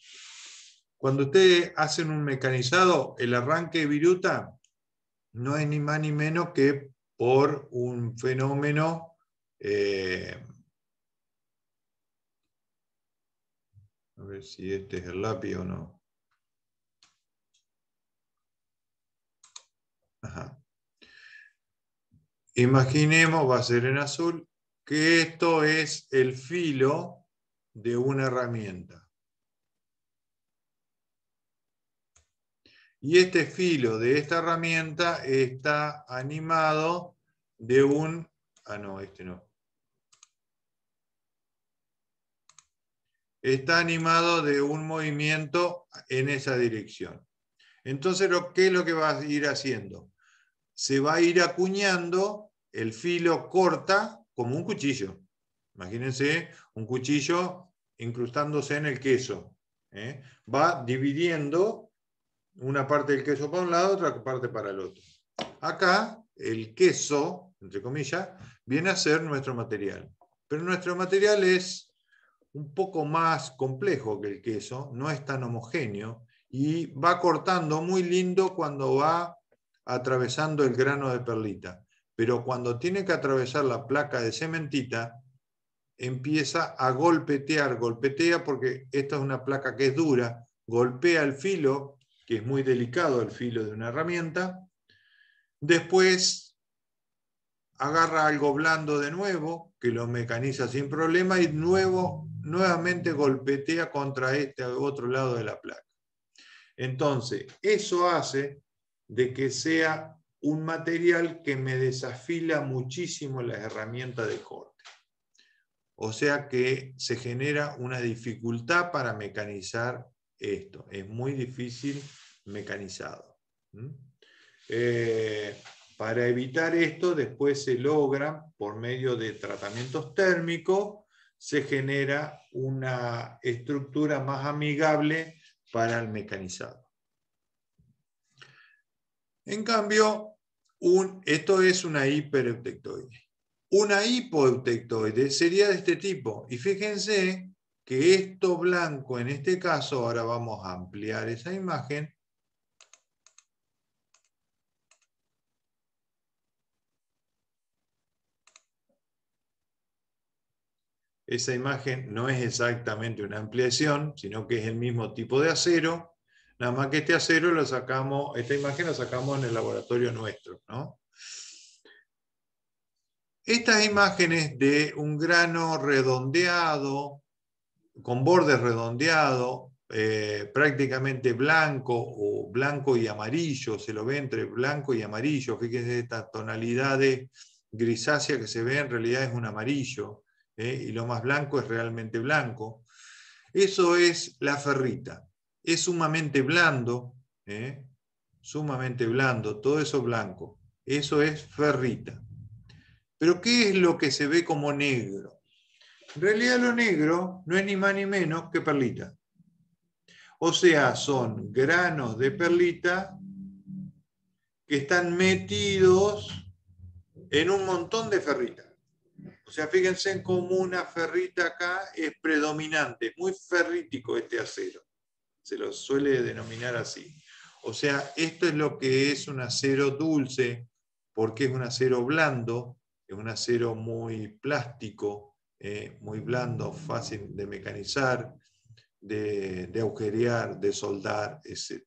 Speaker 1: Cuando ustedes hacen un mecanizado, el arranque de viruta no es ni más ni menos que por un fenómeno a ver si este es el lápiz o no. Ajá. Imaginemos, va a ser en azul, que esto es el filo de una herramienta. Y este filo de esta herramienta está animado de un... Ah, no, este no. Está animado de un movimiento en esa dirección. Entonces, ¿qué es lo que va a ir haciendo? Se va a ir acuñando, el filo corta como un cuchillo. Imagínense un cuchillo incrustándose en el queso. Va dividiendo una parte del queso para un lado, otra parte para el otro. Acá, el queso, entre comillas, viene a ser nuestro material. Pero nuestro material es un poco más complejo que el queso, no es tan homogéneo, y va cortando muy lindo cuando va atravesando el grano de perlita. Pero cuando tiene que atravesar la placa de cementita, empieza a golpetea porque esta es una placa que es dura, golpea el filo, que es muy delicado el filo de una herramienta, después agarra algo blando de nuevo, que lo mecaniza sin problema, y nuevamente golpetea contra este otro lado de la placa. Entonces, eso hace de que sea un material que me desafila muchísimo las herramientas de corte. O sea que se genera una dificultad para mecanizar esto. Es muy difícil mecanizado. Para evitar esto, después se logra, por medio de tratamientos térmicos, se genera una estructura más amigable para el mecanizado. En cambio, esto es una hipereutectoide. Una hipoeutectoide sería de este tipo. Y fíjense que esto blanco, en este caso, ahora vamos a ampliar esa imagen. Esa imagen no es exactamente una ampliación, sino que es el mismo tipo de acero. Nada más que este acero lo sacamos, esta imagen la sacamos en el laboratorio nuestro, ¿no? Estas imágenes de un grano redondeado, con bordes redondeados, prácticamente blanco o blanco y amarillo, se lo ve entre blanco y amarillo, fíjense esta tonalidad de grisácea que se ve en realidad es un amarillo, y lo más blanco es realmente blanco. Eso es la ferrita, es sumamente blando, todo eso blanco, eso es ferrita. Pero ¿qué es lo que se ve como negro? En realidad lo negro no es ni más ni menos que perlita. O sea, son granos de perlita que están metidos en un montón de ferrita. O sea, fíjense en cómo una ferrita acá es predominante, muy ferrítico este acero. Se lo suele denominar así. O sea, esto es lo que es un acero dulce, porque es un acero blando, es un acero muy plástico, muy blando, fácil de mecanizar, de agujerear, de soldar, etc.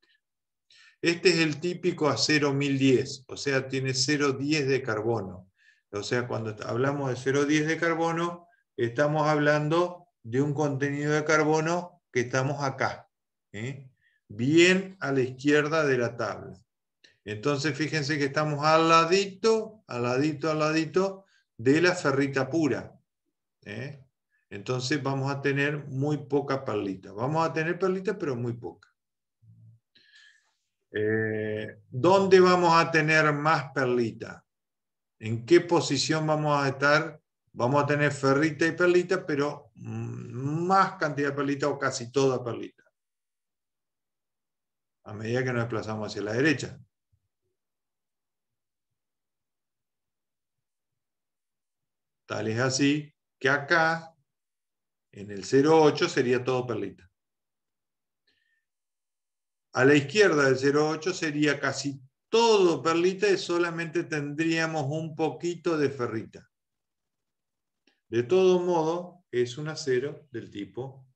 Speaker 1: Este es el típico acero 1010, o sea, tiene 0,10 de carbono. O sea, cuando hablamos de 0,10 de carbono, estamos hablando de un contenido de carbono que estamos acá, bien a la izquierda de la tabla. Entonces fíjense que estamos al ladito de la ferrita pura. Entonces vamos a tener muy poca perlita. Vamos a tener perlita, pero muy poca. ¿Dónde vamos a tener más perlita? ¿En qué posición vamos a estar? Vamos a tener ferrita y perlita, pero más cantidad de perlita o casi toda perlita. A medida que nos desplazamos hacia la derecha. Tal es así que acá, en el 0,8 sería todo perlita. A la izquierda del 0,8 sería casi todo perlita y solamente tendríamos un poquito de ferrita. De todo modo, es un acero del tipo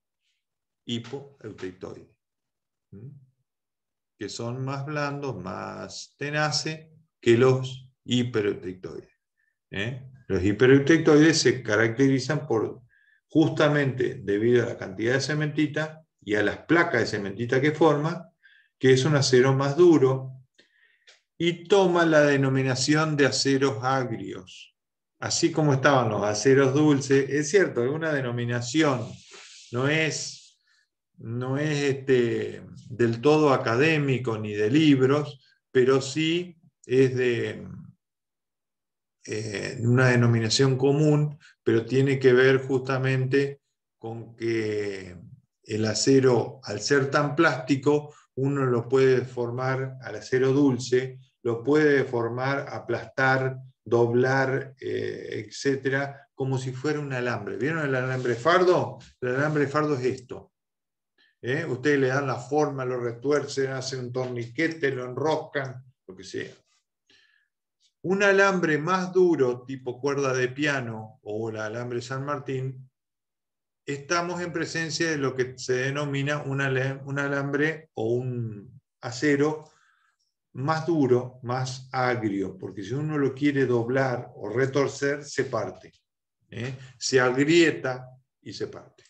Speaker 1: hipoeutectoide, que son más blandos, más tenaces que los hipereutectoides. Los hipereutectoides se caracterizan por, justamente debido a la cantidad de cementita y a las placas de cementita que forma, que es un acero más duro y toma la denominación de aceros agrios. Así como estaban los aceros dulces, es cierto, es una denominación, no es del todo académico ni de libros, pero sí es de una denominación común, pero tiene que ver justamente con que el acero, al ser tan plástico, uno lo puede deformar al acero dulce, lo puede deformar, aplastar, doblar, etcétera, como si fuera un alambre. ¿Vieron el alambre fardo? El alambre fardo es esto. Ustedes le dan la forma, lo retuercen, hacen un torniquete, lo enroscan, lo que sea. Un alambre más duro, tipo cuerda de piano o el alambre San Martín, estamos en presencia de lo que se denomina un alambre o un acero más duro, más agrio, porque si uno lo quiere doblar o retorcer, se parte. Se agrieta y se parte.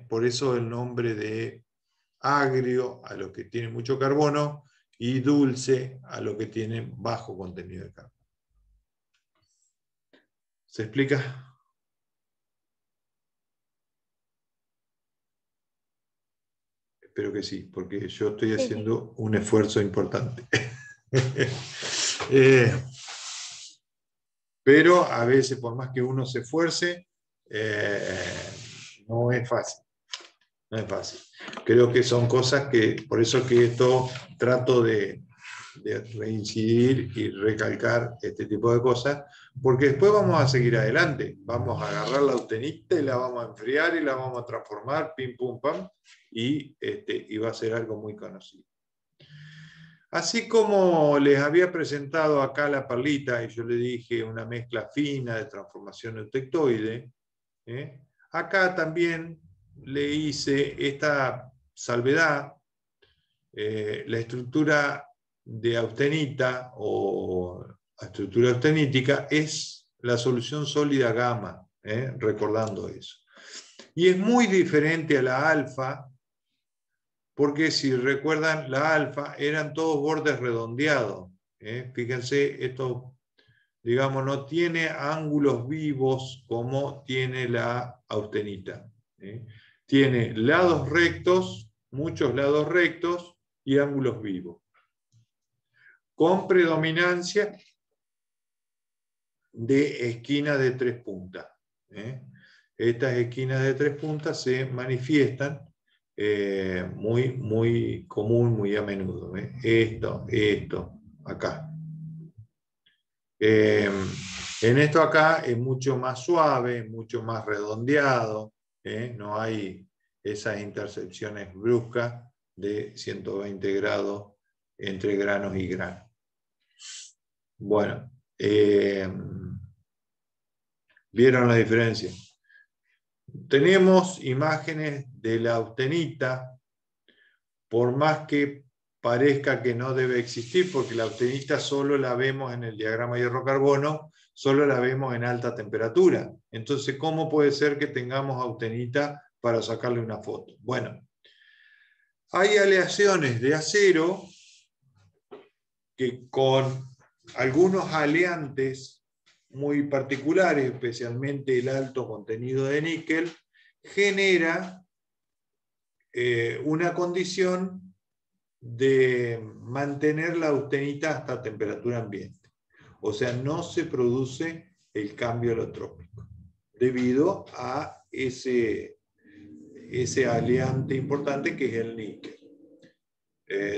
Speaker 1: Por eso el nombre de agrio a lo que tiene mucho carbono y dulce a lo que tiene bajo contenido de carbono. ¿Se explica? Espero que sí, porque yo estoy haciendo un esfuerzo importante. Pero a veces, por más que uno se esfuerce, no es fácil. No es fácil. Creo que son cosas que, por eso que esto trato de reincidir y recalcar este tipo de cosas, porque después vamos a seguir adelante. Vamos a agarrar la austenita y la vamos a enfriar y la vamos a transformar, pim, pum, pam, y va a ser algo muy conocido. Así como les había presentado acá la perlita, y yo le dije una mezcla fina de transformación eutectoide, acá también le hice esta salvedad, la estructura de austenita o la estructura austenítica es la solución sólida gamma, recordando eso. Y es muy diferente a la alfa, porque si recuerdan, la alfa eran todos bordes redondeados. Fíjense, esto, digamos, no tiene ángulos vivos como tiene la austenita. Tiene lados rectos, muchos lados rectos y ángulos vivos, con predominancia de esquinas de tres puntas. Estas esquinas de tres puntas se manifiestan muy común, muy a menudo. Esto, acá. En esto acá es mucho más suave, mucho más redondeado, no hay esas intersecciones bruscas de 120 grados entre granos y granos. Bueno, ¿vieron la diferencia? Tenemos imágenes de la austenita, por más que parezca que no debe existir, porque la austenita solo la vemos en el diagrama hierro-carbono, solo la vemos en alta temperatura. Entonces, ¿cómo puede ser que tengamos austenita para sacarle una foto? Bueno, hay aleaciones de acero que con algunos aleantes muy particulares, especialmente el alto contenido de níquel, genera una condición de mantener la austenita hasta temperatura ambiente. O sea, no se produce el cambio alotrópico debido a ese aleante importante que es el níquel.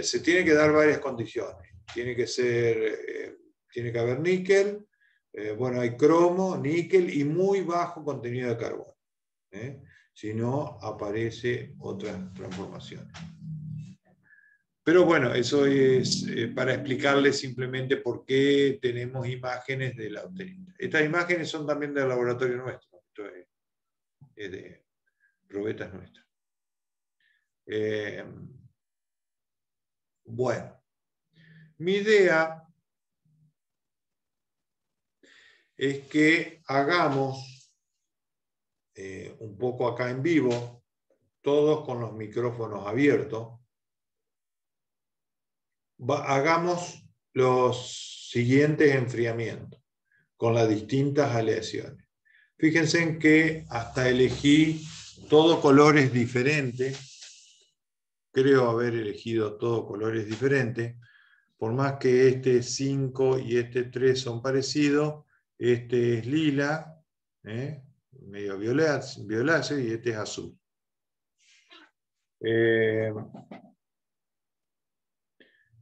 Speaker 1: Se tiene que dar varias condiciones. Tiene que haber níquel, bueno, hay cromo, níquel y muy bajo contenido de carbono. Si no, aparece otras transformaciones. Pero bueno, eso es para explicarles simplemente por qué tenemos imágenes de la austenita. Estas imágenes son también del laboratorio nuestro. Esto es de probetas nuestras. Bueno, mi idea es que hagamos un poco acá en vivo, todos con los micrófonos abiertos, hagamos los siguientes enfriamientos con las distintas aleaciones. Fíjense en que hasta elegí todo colores diferentes. Creo haber elegido todo colores diferentes. Por más que este 5 y este 3 son parecidos, este es lila, medio violáceo, y este es azul.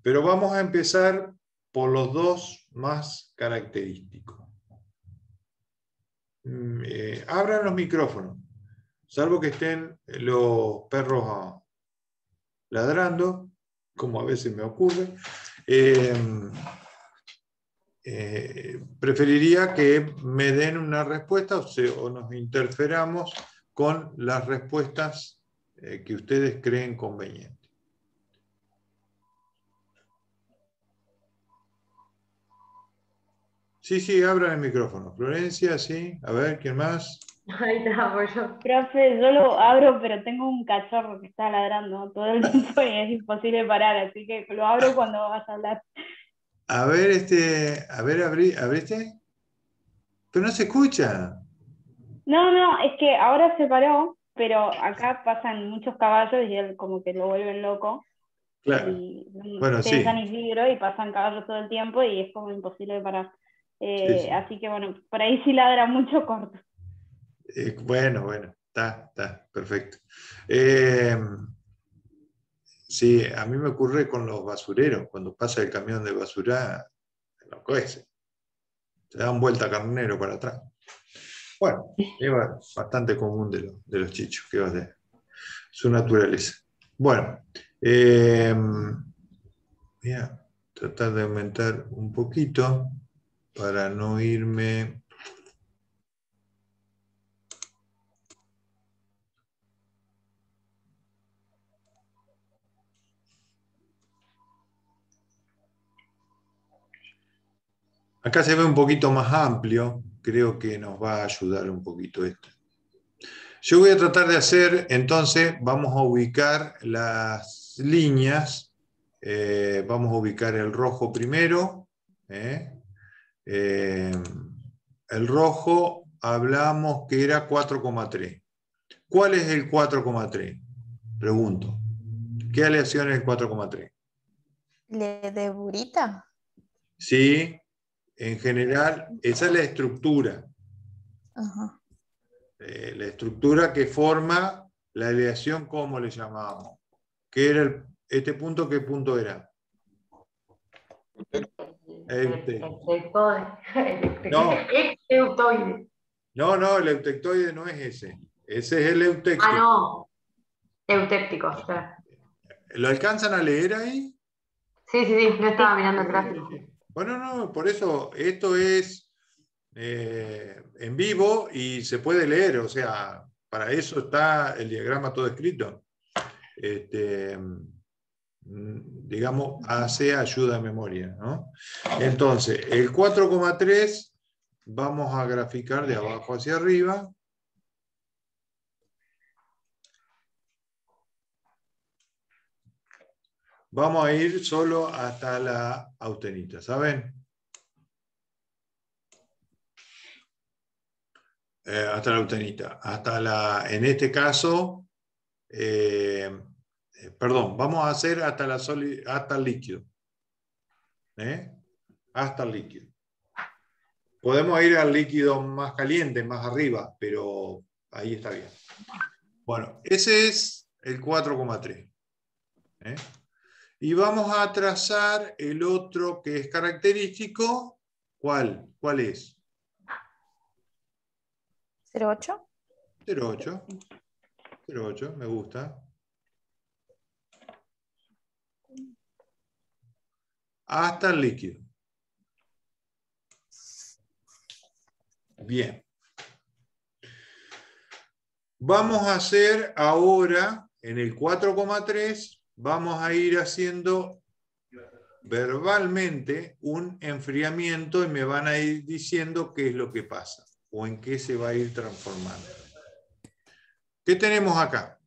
Speaker 1: Pero vamos a empezar por los dos más característicos. Abran los micrófonos, salvo que estén los perros ladrando, como a veces me ocurre. Preferiría que me den una respuesta o nos interferamos con las respuestas que ustedes creen convenientes. Sí, abran el micrófono. Florencia, sí. A ver, ¿quién más?
Speaker 2: Ahí está, voy yo. Profe, yo lo abro, pero tengo un cachorro que está ladrando todo el tiempo y es imposible parar, así que lo abro cuando vas a hablar.
Speaker 1: A ver, ¿abriste? Pero no se escucha.
Speaker 2: No, es que ahora se paró, pero acá pasan muchos caballos y él como que lo vuelven loco.
Speaker 1: Claro.
Speaker 2: Y
Speaker 1: Bueno,
Speaker 2: tiene
Speaker 1: sí.
Speaker 2: San Isidro y pasan caballos todo el tiempo y es como imposible de parar.
Speaker 1: Sí.
Speaker 2: Así que bueno, por ahí sí ladra mucho corto.
Speaker 1: Bueno, está perfecto. Sí, a mí me ocurre con los basureros, cuando pasa el camión de basura, enloquece. Se dan vuelta carnero para atrás. Bueno, es bastante común de los chichos, que va a ser su naturaleza. Bueno, voy a tratar de aumentar un poquito para no irme. Acá se ve un poquito más amplio, creo que nos va a ayudar un poquito esto. Yo voy a tratar de hacer, entonces, vamos a ubicar las líneas, vamos a ubicar el rojo primero. El rojo hablamos que era 4,3. ¿Cuál es el 4,3? Pregunto. ¿Qué aleación es el 4,3?
Speaker 4: ¿Le de burita?
Speaker 1: Sí, en general, esa es la estructura.
Speaker 4: Ajá.
Speaker 1: La estructura que forma la aleación, ¿cómo le llamamos? ¿Qué era este punto? ¿Qué punto era?
Speaker 5: Eutectoide.
Speaker 1: No, el eutectoide no es ese. Ese es el eutecto.
Speaker 5: No. Eutépticos, claro.
Speaker 1: ¿Lo alcanzan a leer ahí?
Speaker 5: Sí, yo estaba mirando atrás.
Speaker 1: Bueno, no, por eso esto es en vivo y se puede leer, o sea, para eso está el diagrama todo escrito. Digamos, hace ayuda a memoria, ¿no? Entonces, el 4,3 vamos a graficar de abajo hacia arriba. Vamos a ir solo hasta la austenita, ¿saben? Hasta la austenita. Hasta la, en este caso, perdón, vamos a hacer hasta, hasta el líquido. Hasta el líquido. Podemos ir al líquido más caliente, más arriba, pero ahí está bien. Bueno, ese es el 4,3. Y vamos a trazar el otro que es característico. ¿Cuál? ¿Cuál es?
Speaker 4: 0,8.
Speaker 1: 0,8. 0,8, me gusta. Hasta el líquido. Bien. Vamos a hacer ahora, en el 4,3, vamos a ir haciendo verbalmente un enfriamiento y me van a ir diciendo qué es lo que pasa o en qué se va a ir transformando. ¿Qué tenemos acá?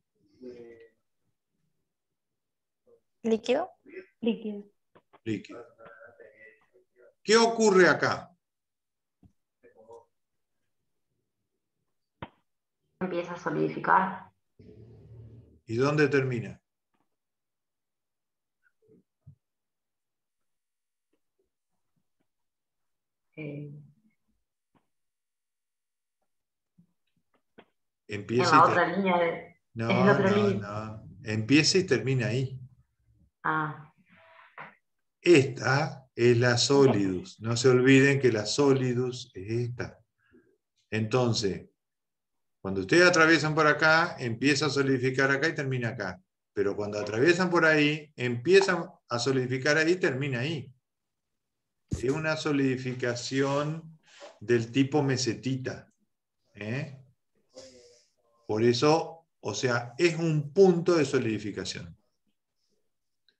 Speaker 4: Líquido.
Speaker 2: Líquido.
Speaker 1: Líquido. ¿Qué ocurre acá?
Speaker 5: Empieza a solidificar.
Speaker 1: ¿Y dónde termina? Empieza
Speaker 5: en la
Speaker 1: y
Speaker 5: otra línea de...
Speaker 1: no,
Speaker 5: en la otra
Speaker 1: no,
Speaker 5: línea.
Speaker 1: no. Empieza y termina ahí.
Speaker 5: Ah,
Speaker 1: Esta es la solidus. No se olviden que la solidus es esta. Entonces, cuando ustedes atraviesan por acá, empieza a solidificar acá y termina acá. Pero cuando atraviesan por ahí, empiezan a solidificar ahí y termina ahí. Es una solidificación del tipo mesetita. Por eso, o sea, es un punto de solidificación.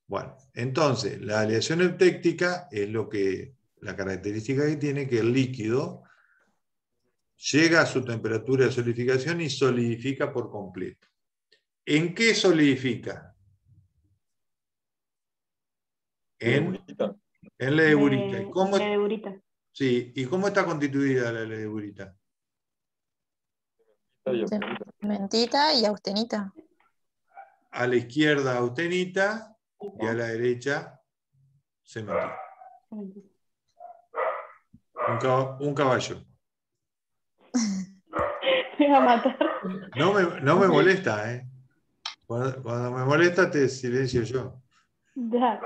Speaker 1: Bueno, entonces, la aleación eutéctica es lo que, la característica que tiene que el líquido llega a su temperatura de solidificación y solidifica por completo. ¿En qué solidifica? En ledeburita. ¿Y cómo,
Speaker 2: Ledeburita.
Speaker 1: sí, ¿y cómo está constituida la ledeburita?
Speaker 4: Cementita y austenita.
Speaker 1: A la izquierda austenita y a la derecha cementita. Un caballo.
Speaker 2: Me va a matar.
Speaker 1: No me molesta, ¿eh? Cuando me molesta te silencio yo.
Speaker 2: Ya.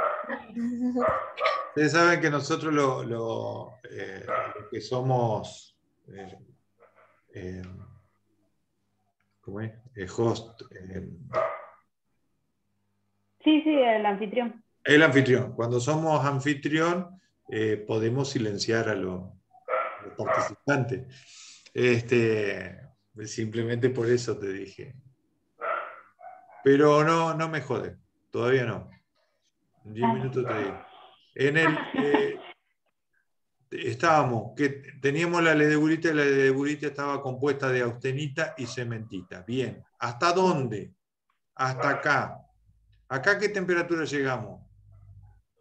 Speaker 1: Ustedes saben que nosotros lo que somos ¿cómo es? Host.
Speaker 2: Sí, el anfitrión.
Speaker 1: El anfitrión. Cuando somos anfitrión podemos silenciar a los participantes. Simplemente por eso te dije. Pero no me jode. Todavía no. En 10 minutos te digo. En el... estábamos, que teníamos la ledeburita y la ledeburita estaba compuesta de austenita y cementita. Bien, ¿hasta dónde? Hasta acá. ¿Acá qué temperatura llegamos?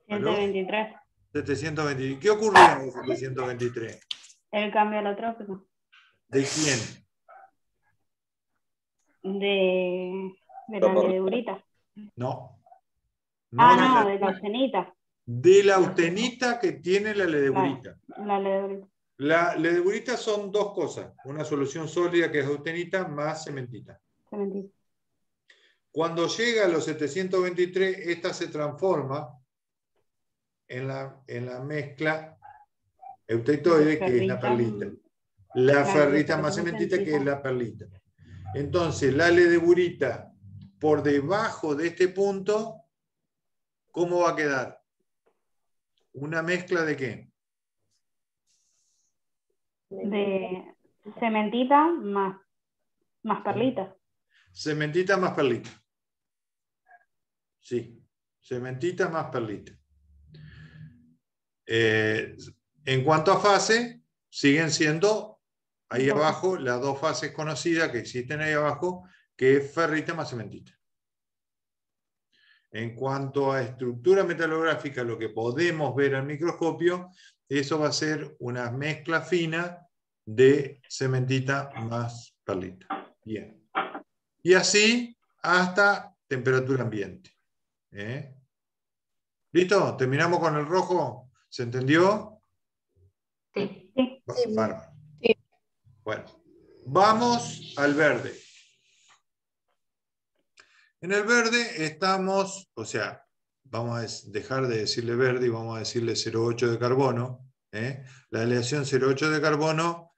Speaker 2: 123.
Speaker 1: 723. ¿Qué ocurría en 723?
Speaker 2: El cambio alotrópico.
Speaker 1: ¿De quién?
Speaker 2: De la ledeburita.
Speaker 1: No.
Speaker 2: No, de la austenita.
Speaker 1: De la austenita que tiene la ledeburita.
Speaker 2: La ledeburita.
Speaker 1: La ledeburita son dos cosas. Una solución sólida que es austenita más cementita.
Speaker 2: Cementita.
Speaker 1: Cuando llega a los 723, esta se transforma en la mezcla eutectoide, que es la perlita. La ferrita más cementita, que es la perlita. Entonces, la ledeburita por debajo de este punto, ¿cómo va a quedar? ¿Una mezcla de qué?
Speaker 2: De cementita más perlita.
Speaker 1: Cementita más perlita. Sí, cementita más perlita. En cuanto a fase, siguen siendo ahí abajo las dos fases conocidas que existen ahí abajo, que es ferrita más cementita. En cuanto a estructura metalográfica, lo que podemos ver al microscopio, eso va a ser una mezcla fina de cementita más perlita. Bien. Y así hasta temperatura ambiente. ¿Listo? ¿Terminamos con el rojo? ¿Se entendió?
Speaker 5: Sí.
Speaker 1: Bárbaro.
Speaker 4: Sí.
Speaker 1: Bueno, vamos al verde. En el verde estamos, o sea, vamos a dejar de decirle verde y vamos a decirle 0,8 de carbono. La aleación 0,8 de carbono,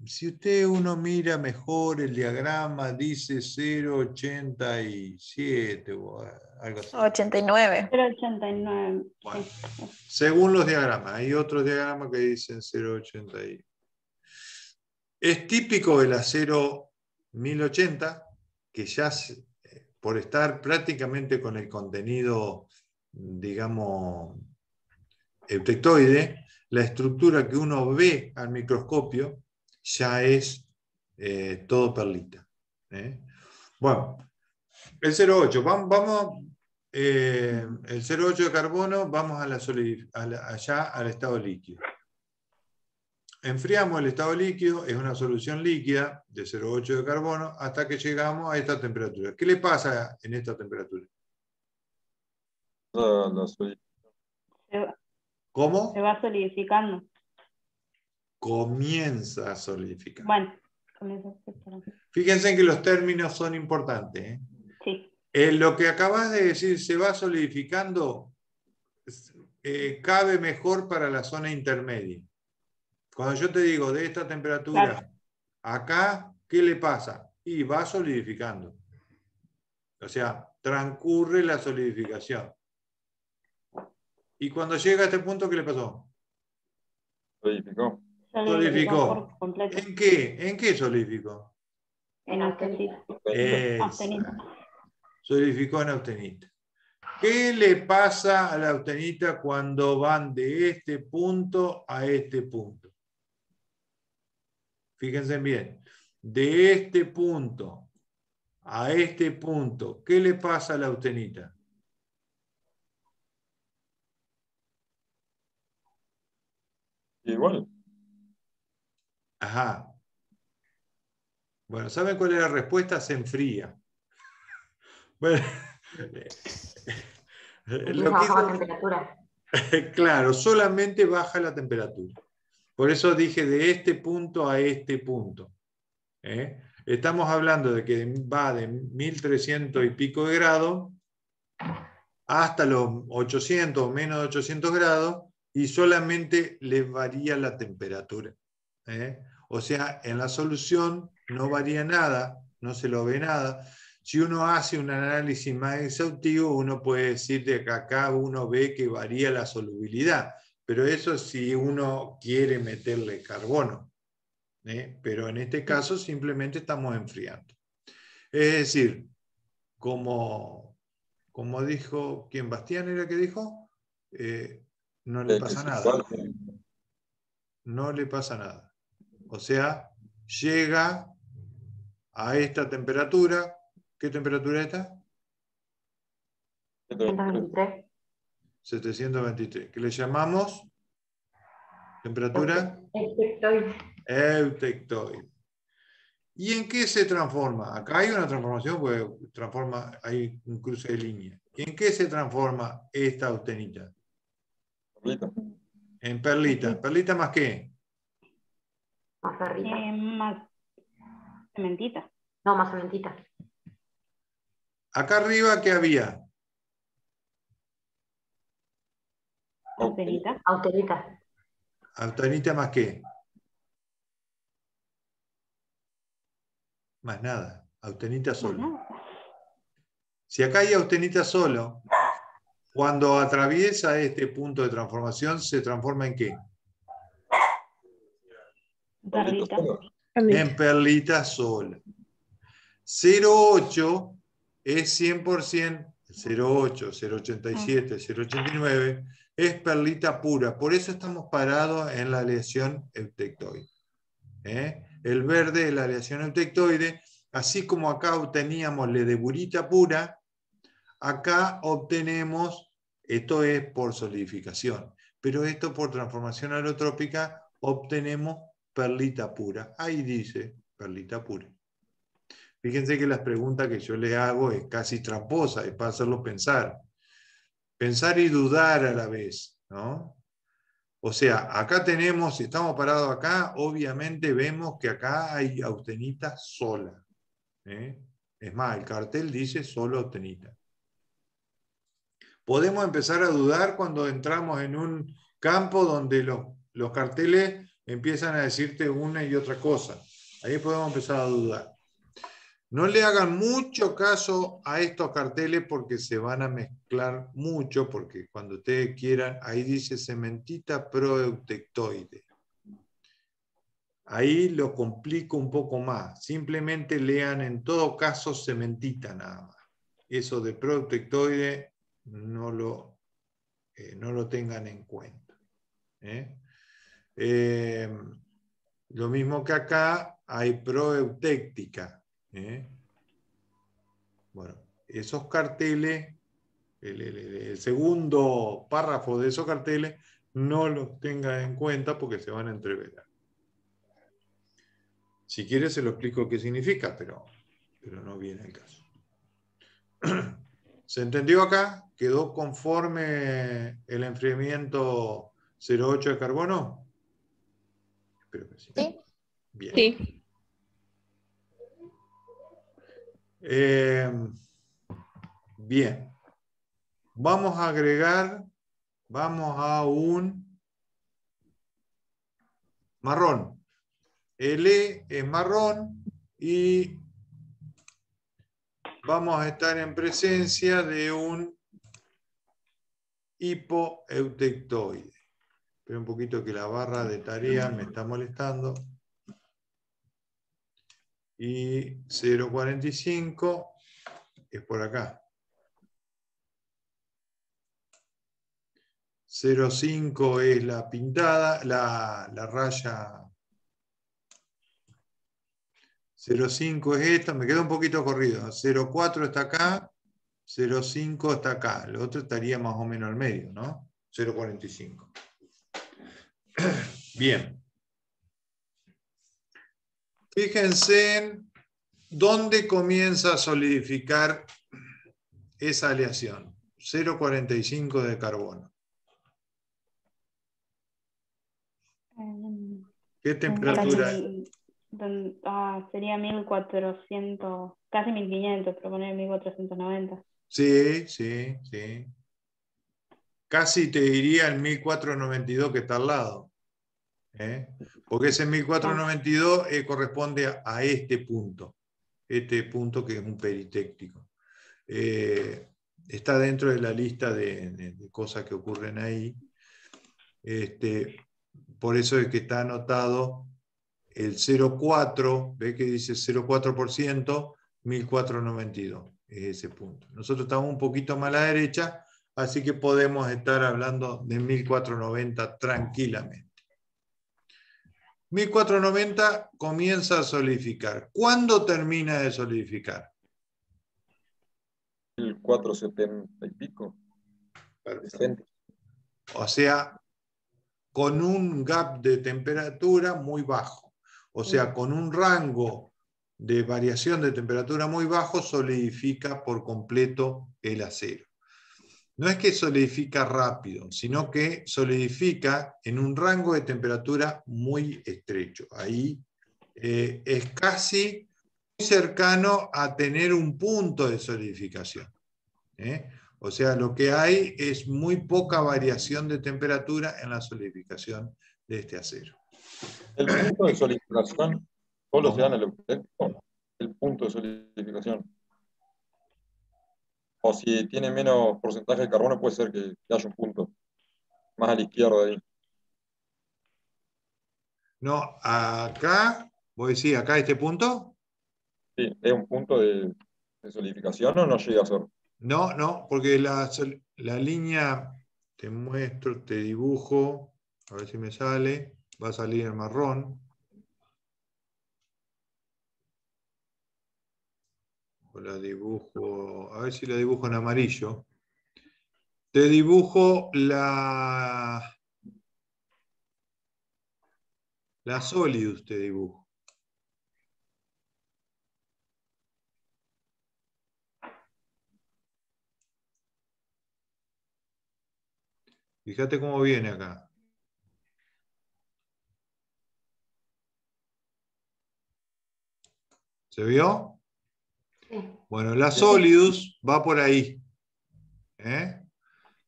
Speaker 1: si uno mira mejor el diagrama, dice 0,87 o algo así.
Speaker 4: 89.
Speaker 2: 0,89.
Speaker 1: Bueno,
Speaker 2: Sí.
Speaker 1: según los diagramas, hay otros diagramas que dicen 0,80. Es típico el acero 1080, que ya por estar prácticamente con el contenido, digamos, eutectoide, la estructura que uno ve al microscopio ya es todo perlita. Bueno, el 0,8, vamos el 0,8 de carbono, vamos allá al estado líquido. Enfriamos el estado líquido, es una solución líquida de 0,8 de carbono, hasta que llegamos a esta temperatura. ¿Qué le pasa en esta temperatura? ¿Cómo?
Speaker 2: Se va solidificando.
Speaker 1: Comienza a solidificar.
Speaker 2: Bueno, comienza a solidificar.
Speaker 1: Fíjense que los términos son importantes.
Speaker 2: Sí.
Speaker 1: Lo que acabas de decir, se va solidificando, cabe mejor para la zona intermedia. Cuando yo te digo de esta temperatura,
Speaker 2: Claro.
Speaker 1: acá, ¿qué le pasa? Y va solidificando. O sea, transcurre la solidificación. Y cuando llega a este punto, ¿qué le pasó?
Speaker 3: Solidificó.
Speaker 1: Solidificó.
Speaker 2: Por completo.
Speaker 1: ¿En qué? ¿En qué solidificó?
Speaker 2: En austenita.
Speaker 1: Exacto. Solidificó en austenita. ¿Qué le pasa a la austenita cuando van de este punto a este punto? Fíjense bien. De este punto a este punto, ¿qué le pasa a la austenita?
Speaker 3: Igual.
Speaker 1: Ajá. Bueno, ¿saben cuál es la respuesta? Se enfría. Bueno,
Speaker 5: Empieza a bajar la temperatura.
Speaker 1: claro, solamente baja la temperatura. Por eso dije de este punto a este punto. Estamos hablando de que va de 1300 y pico de grados hasta los 800 o menos de 800 grados y solamente le varía la temperatura. O sea, en la solución no varía nada, no se lo ve nada. Si uno hace un análisis más exhaustivo, uno puede decir de que acá uno ve que varía la solubilidad, pero eso si uno quiere meterle carbono. Pero en este caso simplemente estamos enfriando. Es decir, como dijo, ¿quién? ¿Bastián era que dijo? No le pasa nada. No le pasa nada. O sea, llega a esta temperatura. ¿Qué temperatura está?
Speaker 5: 123.
Speaker 1: 723. ¿Qué le llamamos? ¿Temperatura? Eutectoide. ¿Y en qué se transforma? Acá hay una transformación, porque hay un cruce de línea. ¿En qué se transforma esta austenita?
Speaker 3: Perlita.
Speaker 1: En perlita. ¿Perlita más qué?
Speaker 5: Más ferrita.
Speaker 2: Más cementita.
Speaker 5: No, más cementita.
Speaker 1: Acá arriba, ¿qué había?
Speaker 2: Austenita.
Speaker 5: Austenita.
Speaker 1: ¿Austenita más qué? Más nada. Austenita solo. Si acá hay austenita solo, cuando atraviesa este punto de transformación, ¿se transforma en qué?
Speaker 2: Perlita.
Speaker 1: En perlita sola. 0,8 es 100%, 0,8, 0,87, 0,89 es perlita pura. Por eso estamos parados en la aleación eutectoide. El verde es la aleación eutectoide. Así como acá obteníamos ledeburita pura, acá obtenemos, esto es por solidificación, pero esto por transformación alotrópica obtenemos perlita pura. Ahí dice perlita pura. Fíjense que las preguntas que yo le hago es casi tramposa, es para hacerlo pensar. Pensar y dudar a la vez, ¿no? O sea, acá tenemos, si estamos parados acá, obviamente vemos que acá hay austenita sola. Es más, el cartel dice solo austenita. Podemos empezar a dudar cuando entramos en un campo donde los carteles empiezan a decirte una y otra cosa. Ahí podemos empezar a dudar. No le hagan mucho caso a estos carteles porque se van a mezclar mucho, porque cuando ustedes quieran, ahí dice cementita proeutectoide. Ahí lo complico un poco más. Simplemente lean en todo caso cementita nada más. Eso de proeutectoide no lo tengan en cuenta. Lo mismo que acá hay proeutéctica. Bueno, esos carteles, el segundo párrafo de esos carteles, no los tengan en cuenta porque se van a entreverar. Si quieres se lo explico qué significa, pero no viene el caso. ¿Se entendió acá? ¿Quedó conforme el enfriamiento 0,8 de carbono? Espero que sí.
Speaker 4: Sí.
Speaker 1: Bien.
Speaker 6: Sí.
Speaker 1: Bien. Vamos a agregar, vamos a un marrón. El E es marrón y vamos a estar en presencia de un hipoeutectoide. Espera un poquito que la barra de tarea me está molestando. Y 0,45 es por acá. 0,5 es la pintada, la raya. 0,5 es esta, me queda un poquito corrido. 0,4 está acá, 0,5 está acá. Lo otro estaría más o menos al medio, ¿no? 0,45. Bien. Fíjense en dónde comienza a solidificar esa aleación. 0,45 de carbono. ¿Qué temperatura es?
Speaker 2: Sería 1400, casi 1500, proponer 1490.
Speaker 1: Sí. Casi te diría el 1492 que está al lado. Porque ese 1492 corresponde a este punto que es un peritéctico. Está dentro de la lista de cosas que ocurren ahí. Por eso es que está anotado el 0,4, ¿ve que dice 0,4%? 1492 es ese punto. Nosotros estamos un poquito más a la derecha, así que podemos estar hablando de 1490 tranquilamente. 1490 comienza a solidificar. ¿Cuándo termina de solidificar?
Speaker 3: 1470 y pico.
Speaker 1: Perfecto. O sea, con un gap de temperatura muy bajo. O sea, con un rango de variación de temperatura muy bajo, solidifica por completo el acero. No es que solidifica rápido, sino que solidifica en un rango de temperatura muy estrecho. Ahí es casi muy cercano a tener un punto de solidificación. O sea, lo que hay es muy poca variación de temperatura en la solidificación de este acero.
Speaker 3: El punto de solidificación solo se da en el eutectónico. El punto de solidificación. O si tiene menos porcentaje de carbono, puede ser que haya un punto más a la izquierda de ahí.
Speaker 1: No, acá, ¿vos decís acá este punto?
Speaker 3: Sí, ¿es un punto de solidificación o no llega a ser?
Speaker 1: No, porque la línea te muestro, te dibujo, a ver si me sale, va a salir el marrón. O la dibujo, a ver si la dibujo en amarillo. Te dibujo la Solidus, te dibujo. Fíjate cómo viene acá. ¿Se vio?
Speaker 5: Sí.
Speaker 1: Bueno, la Solidus va por ahí.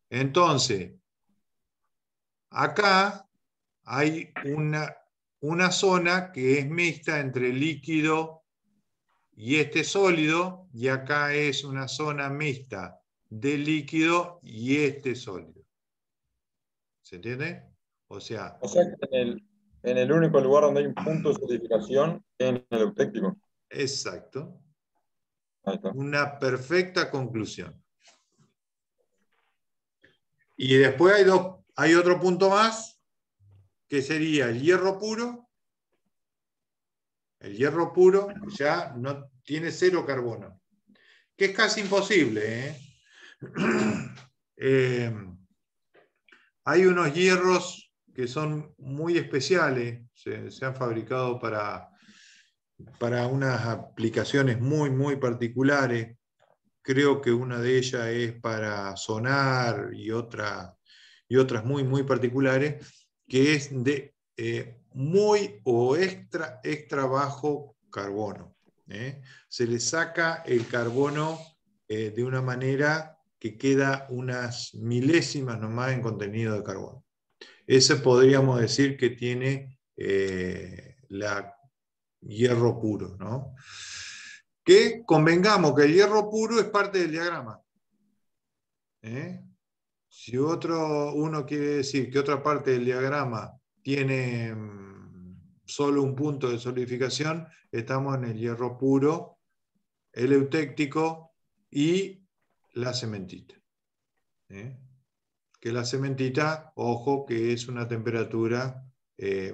Speaker 1: Entonces, acá hay una zona que es mixta entre líquido y este sólido, y acá es una zona mixta de líquido y este sólido. ¿Se entiende? O sea
Speaker 3: que en el único lugar donde hay un punto de solidificación es en el eutéctico.
Speaker 1: exacto.
Speaker 3: Ahí está.
Speaker 1: Una perfecta conclusión. Y después hay otro punto más, que sería el hierro puro. El hierro puro ya no tiene 0 carbono, que es casi imposible. Hay unos hierros que son muy especiales, se han fabricado para unas aplicaciones muy particulares. Creo que una de ellas es para sonar y otras muy particulares, que es de muy o extra bajo carbono. Se le saca el carbono de una manera que queda unas milésimas nomás en contenido de carbono. Ese podríamos decir que tiene la hierro puro, ¿no? Que convengamos que el hierro puro es parte del diagrama. Si uno quiere decir que otra parte del diagrama tiene solo un punto de solidificación, estamos en el hierro puro, el eutéctico y la cementita. Que la cementita, ojo, que es una temperatura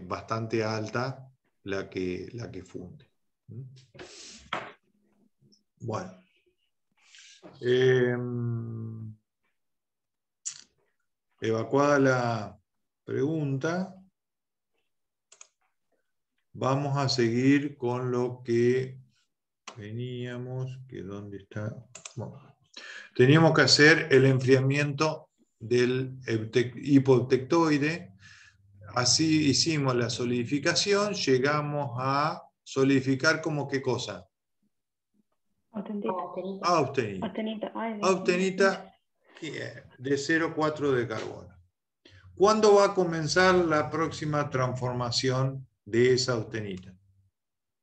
Speaker 1: bastante alta la que funde. Bueno. Evacuada la pregunta, vamos a seguir con lo que veníamos, que dónde está. Bueno, teníamos que hacer el enfriamiento del hipoeutectoide. Así hicimos la solidificación, llegamos a solidificar como qué cosa. Austenita. Austenita de 0,4 de carbono. ¿Cuándo va a comenzar la próxima transformación de esa austenita?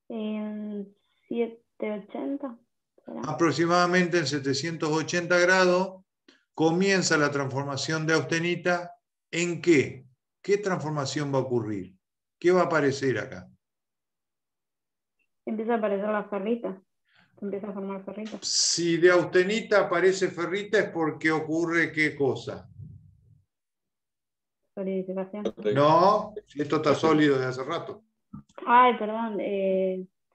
Speaker 2: En 780. ¿será?
Speaker 1: Aproximadamente en 780 grados comienza la transformación de austenita. ¿En qué? ¿Qué transformación va a ocurrir? ¿Qué va a aparecer acá?
Speaker 2: Empieza a aparecer la ferrita. Empieza a formar ferrita.
Speaker 1: Si de austenita aparece ferrita es porque ocurre ¿qué cosa?
Speaker 2: Solidificación.
Speaker 1: No, esto está sólido de hace rato.
Speaker 2: Ay, perdón.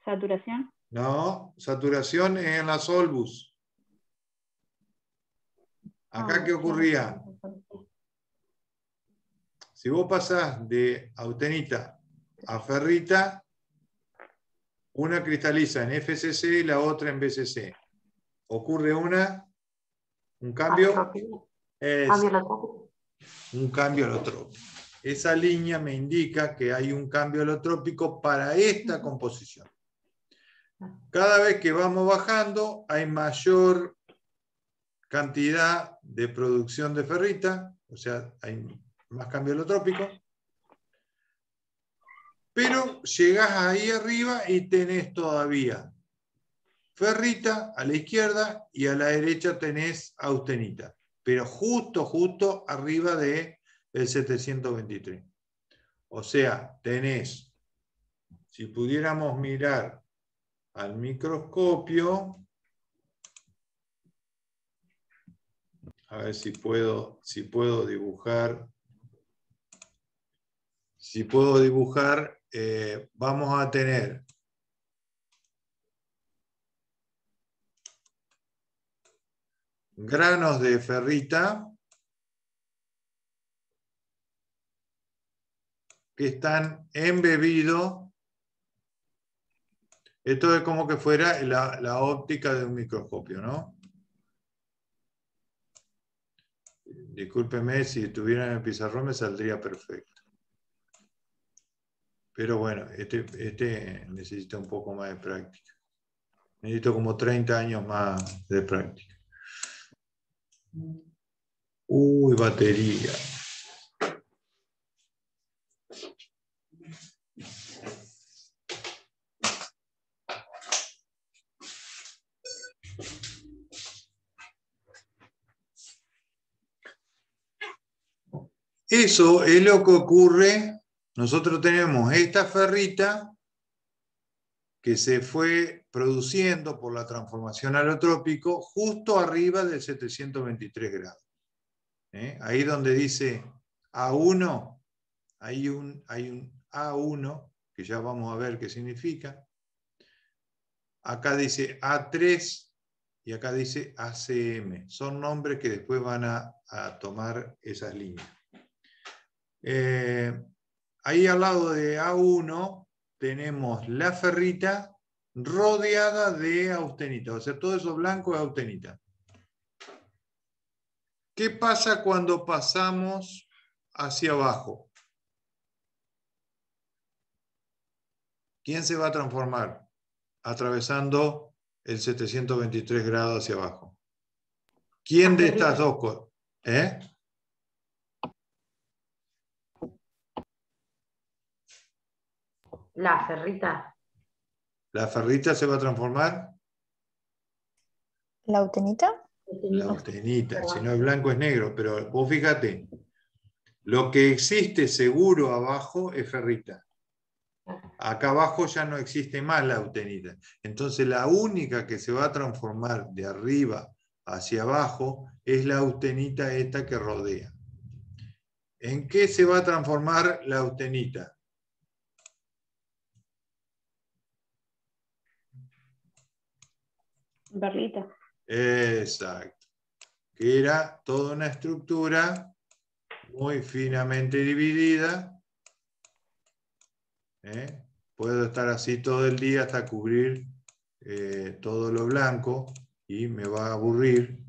Speaker 2: Saturación.
Speaker 1: No, saturación en la solvus. Acá, ¿qué ocurría? Si vos pasás de austenita a ferrita, una cristaliza en FCC y la otra en BCC. ¿Ocurre un cambio? Un cambio alotrópico. Esa línea me indica que hay un cambio alotrópico para esta composición. Cada vez que vamos bajando, hay mayor cantidad de producción de ferrita, o sea, hay más cambio alotrópico. Pero llegás ahí arriba y tenés todavía ferrita a la izquierda y a la derecha tenés austenita, pero justo arriba del 723. O sea, tenés, si pudiéramos mirar al microscopio, A ver si puedo dibujar. Si puedo dibujar, vamos a tener granos de ferrita que están embebidos. Esto es como que fuera la óptica de un microscopio, ¿no? Discúlpeme, si estuviera en el pizarrón me saldría perfecto. Pero bueno, este necesita un poco más de práctica. Necesito como 30 años más de práctica. Uy, batería. Eso es lo que ocurre. Nosotros tenemos esta ferrita que se fue produciendo por la transformación alotrópico justo arriba del 723 grados. Ahí donde dice A1, hay un A1, que ya vamos a ver qué significa. Acá dice A3 y acá dice ACM. Son nombres que después van a tomar esas líneas. Ahí al lado de A1 tenemos la ferrita rodeada de austenita. O sea, todo eso blanco es austenita. ¿Qué pasa cuando pasamos hacia abajo? ¿Quién se va a transformar? Atravesando el 723 grados hacia abajo. ¿Quién de estas dos cosas?
Speaker 5: La ferrita.
Speaker 1: ¿La ferrita se va a transformar?
Speaker 4: ¿La austenita?
Speaker 1: La austenita. Si no es blanco es negro. Pero vos fíjate, lo que existe seguro abajo es ferrita. Acá abajo ya no existe más la austenita. Entonces la única que se va a transformar de arriba hacia abajo es la austenita esta que rodea. ¿En qué se va a transformar la austenita?
Speaker 2: Perlita.
Speaker 1: Exacto. Que era toda una estructura muy finamente dividida. Puedo estar así todo el día hasta cubrir todo lo blanco y me va a aburrir,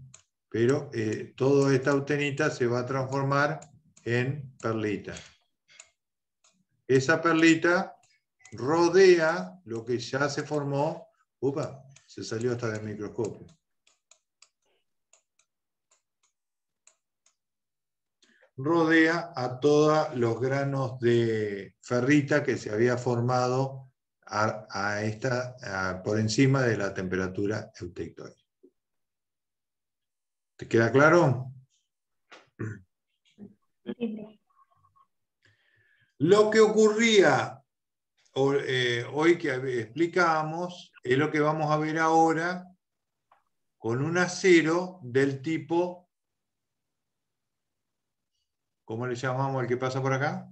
Speaker 1: pero toda esta austenita se va a transformar en perlita. Esa perlita rodea lo que ya se formó. Upa, se salió hasta del microscopio. Rodea a todos los granos de ferrita que se había formado por encima de la temperatura eutectónica. ¿Te queda claro?
Speaker 2: Sí.
Speaker 1: Lo que ocurría hoy que explicábamos es lo que vamos a ver ahora con un acero del tipo, ¿cómo le llamamos al que pasa por acá?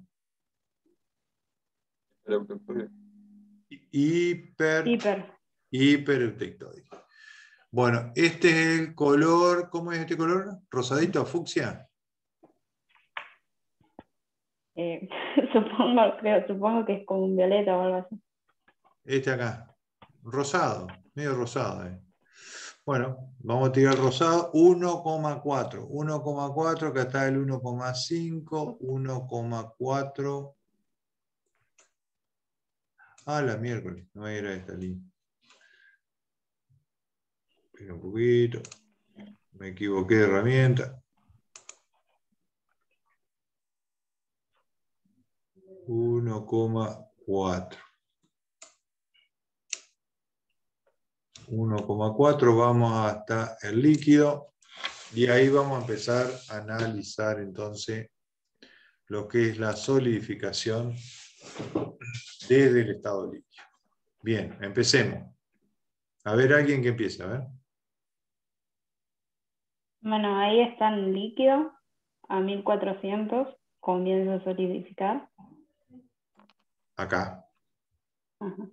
Speaker 1: Hipereutectóico. Bueno, este es el color, ¿cómo es este color? ¿Rosadito, fucsia?
Speaker 2: Supongo que es como un violeta o algo así.
Speaker 1: Este acá, rosado, medio rosado. Bueno, vamos a tirar rosado, 1,4. 1,4, acá está el 1,5, 1,4. Ah, la miércoles, no era esta línea. Espera un poquito, me equivoqué de herramienta. 1,4. 1,4, vamos hasta el líquido y ahí vamos a empezar a analizar entonces lo que es la solidificación desde el estado líquido. Bien, empecemos. A ver, alguien que empiece, a ver.
Speaker 2: Bueno, ahí está en líquido, a 1400, comienza a solidificar.
Speaker 1: Acá.
Speaker 2: Ajá.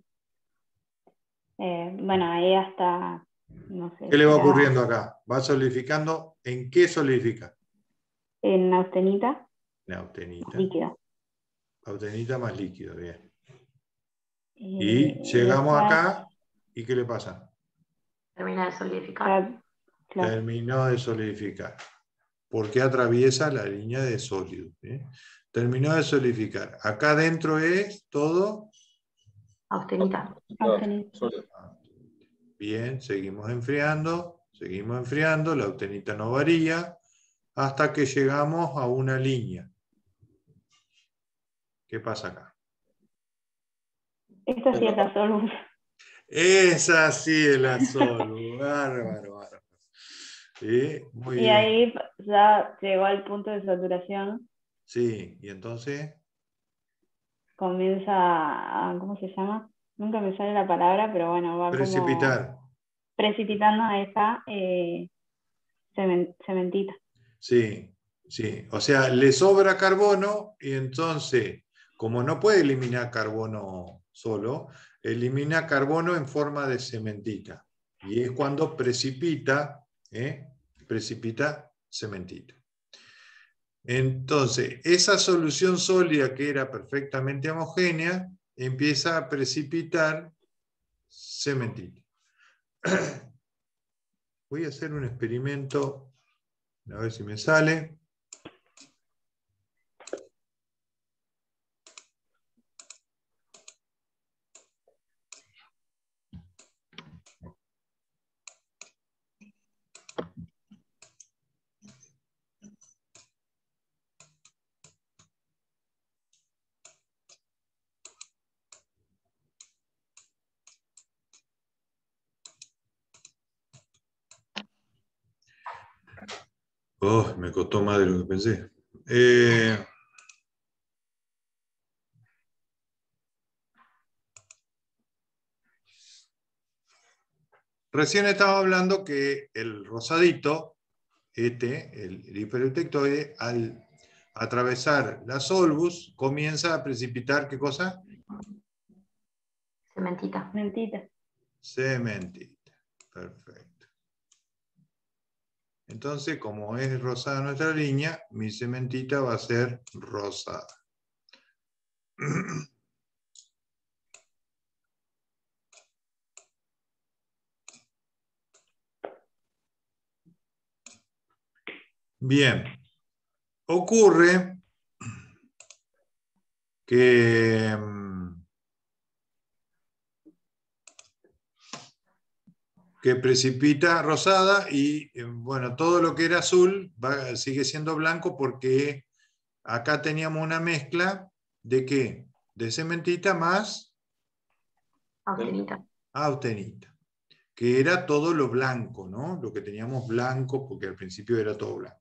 Speaker 2: Bueno, ahí hasta, no sé,
Speaker 1: ¿Qué le va
Speaker 2: será
Speaker 1: ocurriendo acá? Va solidificando. ¿En qué solidifica?
Speaker 2: en austenita,
Speaker 1: En austenita.
Speaker 2: líquido.
Speaker 1: Austenita más líquido, bien. Y llegamos
Speaker 2: Después,
Speaker 1: acá, ¿y qué le pasa?
Speaker 5: Termina de solidificar.
Speaker 2: claro,
Speaker 1: Terminó de solidificar. Porque atraviesa la línea de sólido. ¿Sí? Terminó de solidificar. Acá adentro es todo.
Speaker 5: Austenita.
Speaker 2: austenita.
Speaker 1: Bien, seguimos enfriando, la austenita no varía, hasta que llegamos a una línea. ¿Qué pasa acá?
Speaker 2: Esta sí es la solus.
Speaker 1: Esa sí es la solu, bárbaro, bárbaro. Sí, muy
Speaker 2: Y
Speaker 1: bien.
Speaker 2: ahí ya llegó al punto de saturación,
Speaker 1: Sí, y entonces,
Speaker 2: comienza a, ¿cómo se llama? Nunca me sale la palabra, pero bueno, va como
Speaker 1: precipitar.
Speaker 2: precipitando a esa cementita.
Speaker 1: Sí, sí. O sea, le sobra carbono y entonces, como no puede eliminar carbono solo, elimina carbono en forma de cementita. Y es cuando precipita, precipita cementita. Entonces, esa solución sólida que era perfectamente homogénea, empieza a precipitar cementita. Voy a hacer un experimento, a ver si me sale. Oh, me costó más de lo que pensé. Recién estaba hablando que el rosadito, el hipereutectoide, al atravesar la solvus, comienza a precipitar, ¿qué cosa?
Speaker 5: Cementita.
Speaker 2: Cementita.
Speaker 1: Cementita. Perfecto. Entonces, como es rosada nuestra línea, mi cementita va a ser rosada. Bien. Ocurre que precipita rosada y bueno, todo lo que era azul sigue siendo blanco porque acá teníamos una mezcla de ¿qué? De cementita más
Speaker 5: Austenita.
Speaker 1: austenita, que era todo lo blanco, ¿no? Lo que teníamos blanco, porque al principio era todo blanco.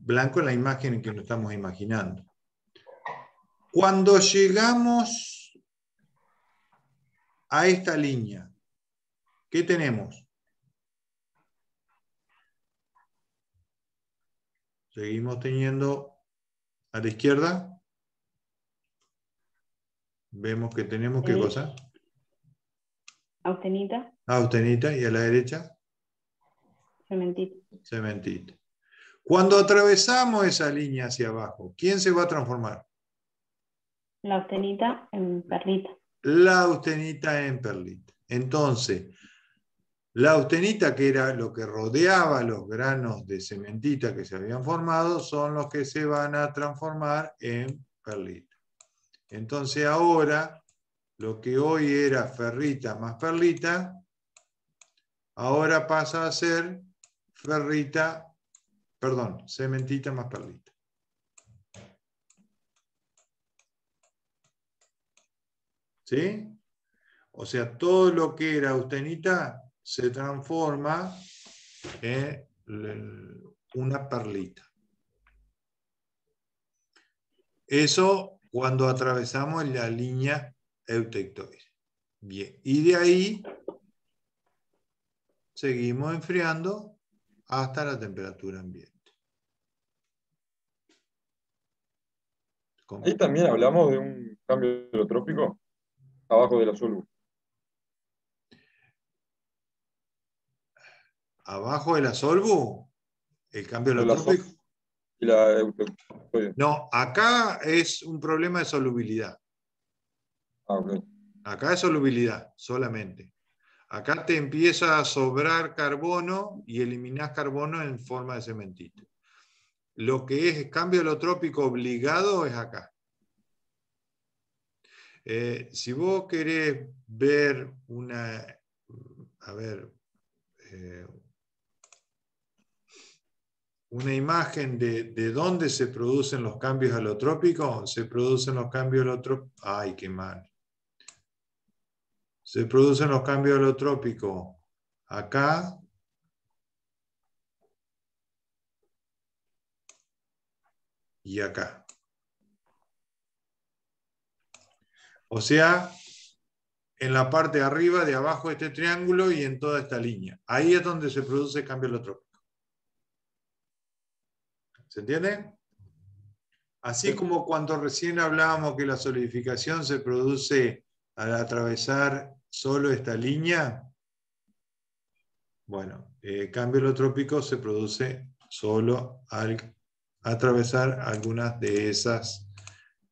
Speaker 1: Blanco en la imagen en que nos estamos imaginando. Cuando llegamos a esta línea, ¿qué tenemos? Seguimos teniendo a la izquierda. Vemos que tenemos ¿qué cosa?
Speaker 2: Austenita,
Speaker 1: Austenita, y a la derecha,
Speaker 2: cementita.
Speaker 1: cementita. Cuando atravesamos esa línea hacia abajo, ¿quién se va a transformar?
Speaker 2: La austenita en perlita.
Speaker 1: La austenita en perlita. Entonces, la austenita, que era lo que rodeaba los granos de cementita que se habían formado, son los que se van a transformar en perlita. Entonces ahora, lo que hoy era ferrita más perlita, ahora pasa a ser cementita más perlita. ¿Sí? O sea, todo lo que era austenita se transforma en una perlita. Eso cuando atravesamos la línea eutectoide. Bien, y de ahí seguimos enfriando hasta la temperatura ambiente.
Speaker 3: Ahí también hablamos de un cambio helotrópico abajo de la SOLU.
Speaker 1: Abajo de la Solvu, el cambio
Speaker 3: De la
Speaker 1: helotrópico.
Speaker 3: Y la Eutectoide.
Speaker 1: No, acá es un problema de solubilidad.
Speaker 3: Ah, ok.
Speaker 1: Acá es solubilidad solamente. Acá te empieza a sobrar carbono y eliminás carbono en forma de cementito. Lo que es cambio helotrópico obligado es acá. Si vos querés ver una, una imagen de dónde se producen los cambios helotrópicos, se producen los cambios helotrópicos. ¡Ay, qué mal! Se producen los cambios helotrópicos acá. Y acá. O sea, en la parte de arriba, de abajo de este triángulo y en toda esta línea. Ahí es donde se produce el cambio helotrópico. ¿Se entiende? Así como cuando recién hablábamos que la solidificación se produce al atravesar solo esta línea, bueno, el cambio helotrópico se produce solo al atravesar algunas de esas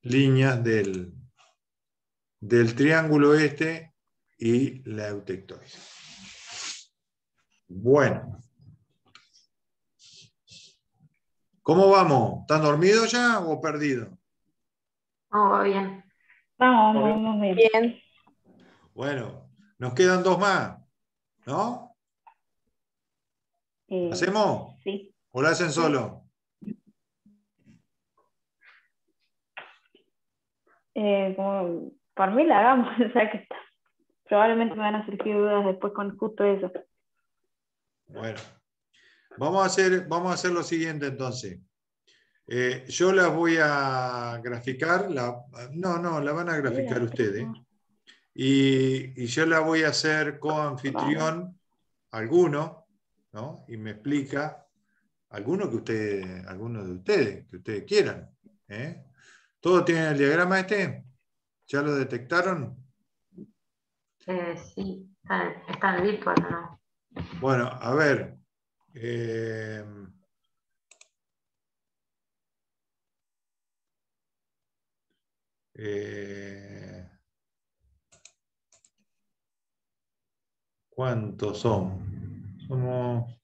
Speaker 1: líneas del triángulo este y la eutectoide. Bueno. ¿Cómo vamos? ¿Están dormidos ya o perdidos?
Speaker 5: Oh, va bien.
Speaker 2: Vamos bien.
Speaker 4: Bien.
Speaker 1: Bueno, nos quedan dos más, ¿no? ¿Hacemos?
Speaker 2: Sí.
Speaker 1: ¿O lo hacen solo?
Speaker 2: Como por mí la hagamos, o sea que probablemente me van a surgir dudas después con justo eso.
Speaker 1: Bueno, vamos a hacer lo siguiente entonces. Yo las voy a graficar, la van a graficar ustedes. Y yo la voy a hacer coanfitrión alguno, ¿no? Y me explica alguno de ustedes, que ustedes quieran. ¿Todos tienen el diagrama este? ¿Ya lo detectaron?
Speaker 5: Sí, está en el virtual, ¿no?
Speaker 1: Bueno, a ver. ¿Cuántos son? Somos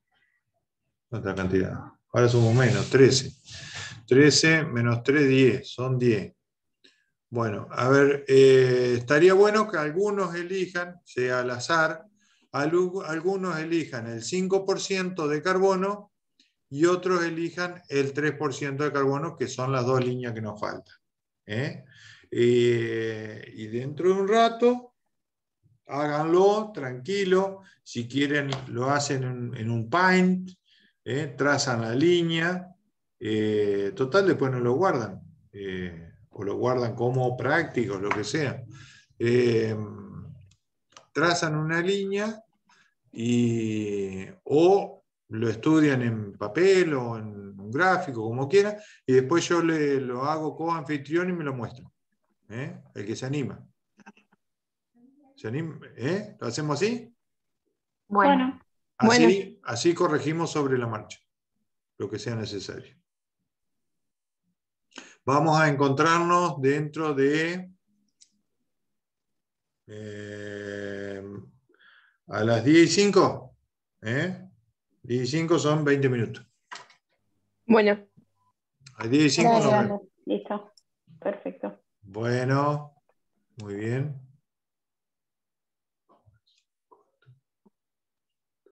Speaker 1: otra cantidad. Ahora somos menos, 13. 13 menos 3, 10. Son 10. Bueno, a ver, estaría bueno que algunos elijan, sea al azar, algunos elijan el 5% de carbono y otros elijan el 3% de carbono, que son las dos líneas que nos faltan. Y dentro de un rato, háganlo tranquilo. Si quieren, lo hacen en un Paint, trazan la línea. Total, después no lo guardan. O lo guardan como prácticos, lo que sea. Trazan una línea o lo estudian en papel o en un gráfico, como quieran, y después yo lo hago como anfitrión y me lo muestro. El que se anima. ¿Se anima? ¿Lo hacemos así?
Speaker 5: Bueno.
Speaker 1: Así corregimos sobre la marcha, lo que sea necesario. Vamos a encontrarnos dentro de a las 10:05. 10:05 son 20 minutos.
Speaker 4: Bueno.
Speaker 1: A 10:05 nos vemos.
Speaker 2: Listo. Perfecto.
Speaker 1: Bueno, muy bien.